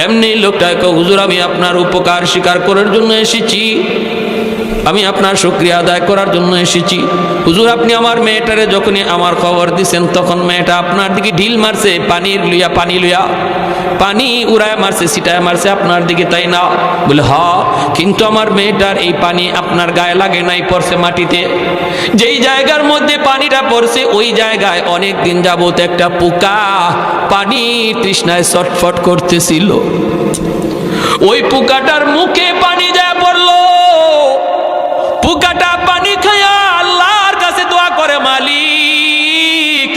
এমনি লোকটা কয়, হুজুর আমি আপনার উপকার স্বীকার করার জন্য এসেছি, আমি আপনার শুকরিয়া আদায় করার জন্য এসেছি। হুজুর আপনি আমার মেয়েটারে যখনই আমার খবর দিছেন, তখন মেয়েটা আপনার দিকে ঢিল মারছে, পানি লইয়া পানি উড়ায় মারছে, ছিটায় মারছে আপনার দিকে, তাই না? বলে হ, কিন্তু আমার মেয়েটার এই পানি আপনার গায়ে লাগে নাই, পড়ছে মাটিতে। যেই জায়গার মধ্যে পানিটা পড়ছে ওই জায়গায় অনেক দিন যাবত একটা পোকা পানি তৃষ্ণায় ছটফট করতেছিল। ওই পোকাটার মুখে পানি যায় পড়লো, পোকাটা পানি খায়া আল্লাহর কাছে দোয়া করে, মালিক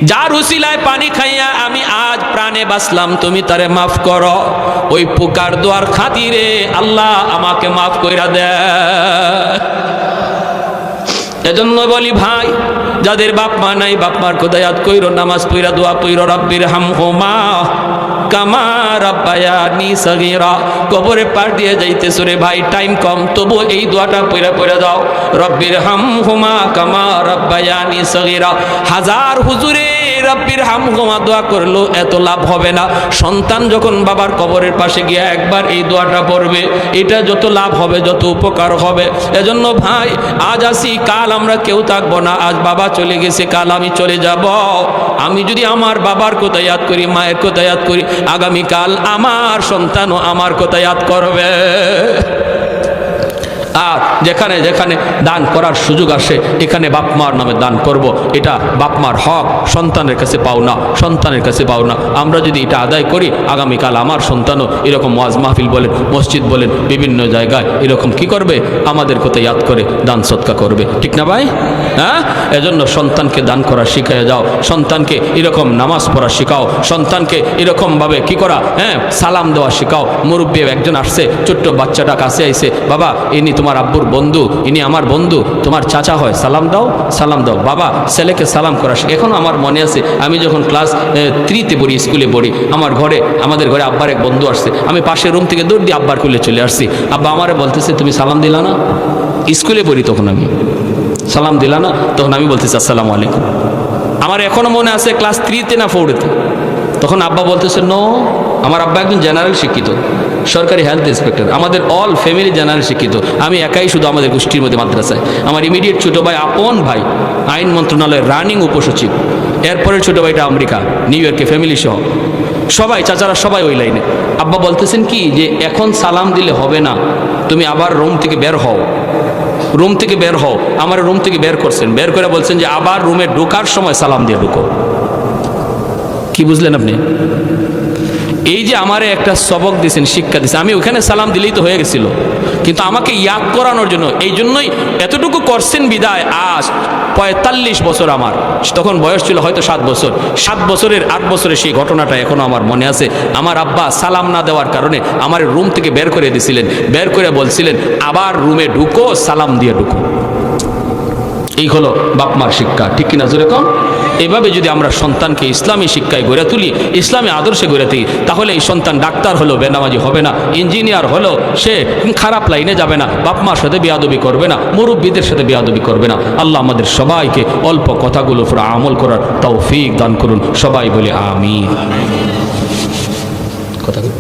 যার উসিলায় পানি খাইয়া আমি আজ প্রাণে বাঁচলাম, তুমি তারে মাফ করো। ওই পোকার দোয়ার খাতিরে আল্লাহ আমাকে মাফ কইরা দে। এজন্য বলি ভাই, যাদের বাপ মা নাই, বাপ মার খোদা ইয়াদ কইরো, নামাজ পইরা দোয়া পইরো, রব্বির হামহুমা কামা রাব্বায়ানি সগীরা। কবরে পার দিয়ে যাইতেছো রে ভাই, টাইম কম, তবু এই দোয়াটা পড়ে দাও, রব্বির হামহুমা কামা রাব্বায়ানি সগীরা। হাজার হুজুরে রব্বির হামহুমা দোয়া করলো এত লাভ হবে না। সন্তান যখন বাবার কবরের পাশে গিয়ে একবার এই দোয়াটা পড়বে, এটা যত লাভ হবে, যত উপকার হবে। এজন্য ভাই, আজ আসি কাল আমরা কেউ থাকবো না। আজ বাবা চলে গেছে, কাল আমি চলে যাব। আমি যদি আমার বাবার কথা ইয়াদ করি, মায়ের কথা ইয়াদ করি, আগামীকাল আমার সন্তানও আমার কথা ইয়াদ করবে। আর যেখানে যেখানে দান করার সুযোগ আসে, এখানে বাপ মার নামে দান করব। এটা বাপ মার হক, সন্তানের কাছে পাও না, সন্তানের কাছে পাও না। আমরা যদি এটা আদায় করি, আগামীকাল আমার সন্তানও এরকম ওয়াজ মাহফিল বলেন, মসজিদ বলেন, বিভিন্ন জায়গায় এরকম কি করবে, আমাদের কথা ইয়াদ করে দান সৎকা করবে। ঠিক না ভাই? হ্যাঁ, এজন্য সন্তানকে দান করা শিখিয়ে যাও, সন্তানকে এরকম নামাজ পড়া শেখাও, সন্তানকে এরকমভাবে কি করা, হ্যাঁ, সালাম দেওয়া শেখাও। মুরব্বী একজন আসছে, ছোট্ট বাচ্চাটা কাছে আইছে, বাবা ইনি তোমার আব্বুর বন্ধু, ইনি আমার বন্ধু, তোমার চাচা হয়, সালাম দাও, সালাম দাও। বাবা ছেলেকে সালাম করা। এখন আমার মনে আছে, আমি যখন ক্লাস 3-তে পড়ি, স্কুলে পড়ি, আমাদের ঘরে আব্বার এক বন্ধু আসছে, আমি পাশের রুম থেকে দৌড় দিয়ে আব্বার কুলে চলে আসছি। আব্বা আমারে বলতেছে, তুমি সালাম দিলা না? স্কুলে পড়ি তখন, আমি সালাম দিলা না? তখন আমি বলতেছি আসসালামু আলাইকুম। আমার এখনো মনে আছে ক্লাস 3-তে না 4-তে, তখন আব্বা বলতেছে নো। আমার আব্বা একজন জেনারেল শিক্ষিত, সরকারি হেলথ ইন্সপেক্টর, আমাদের অল ফ্যামিলি জেনারেল শিক্ষিত। আমি একাই শুধু আমাদের গোষ্ঠীর মধ্যে মাদ্রাসায়। আমার ইমিডিয়েট ছোটো ভাই, আপন ভাই, আইন মন্ত্রণালয়ের রানিং উপসচিব। এরপরে ছোটো ভাইটা আমেরিকা, নিউ ইয়র্কে, ফ্যামিলি সহ সবাই, চাচারা সবাই ওই লাইনে। আব্বা বলতেছেন কি, যে এখন সালাম দিলে হবে না, তুমি আবার রুম থেকে বের হও, রুম থেকে বের হও। আমার রুম থেকে বের করছেন, বের করে বলছেন যে আবার রুমে ঢোকার সময় সালাম দিয়ে ঢুকো। কি বুঝলেন আপনি? এই যে আমারে একটা সবক দিয়েছেন, শিক্ষা দিয়েছেন, আমি ওখানে সালাম দিলেই তো হয়ে গেছিল, কিন্তু আমাকে ইয়াদ করানোর জন্য, এই জন্যই এতটুকু করছেন বিদায়। আজ 45 বছর আমার, তখন বয়স ছিল হয়তো 7 বছর, 7 বছরের 8 বছরের সেই ঘটনাটা এখনো আমার মনে আছে। আমার আব্বা সালাম না দেওয়ার কারণে আমার রুম থেকে বের করে দিয়েছিলেন, বের করে বলছিলেন আবার রুমে ঢুকো, সালাম দিয়ে ঢুকো। এই হলো বাপমার শিক্ষা, ঠিক কিনা জোরে কম? এভাবে যদি আমরা সন্তানকে ইসলামী শিক্ষায় গড়ে তুলি, ইসলামী আদর্শে গড়ে তুলি, তাহলে এই সন্তান ডাক্তার হলো বেনামাজি হবে না, ইঞ্জিনিয়ার হলো সে খারাপ লাইনে যাবে না, বাপমার সাথে বেয়াদবি করবে না, মুরব্বীদের সাথে বেয়াদবি করবে না। আল্লাহ আমাদের সবাইকে অল্প কথাগুলো উপর আমল করার তৌফিক দান করুন। সবাই বলে আমিন। কথাগুলো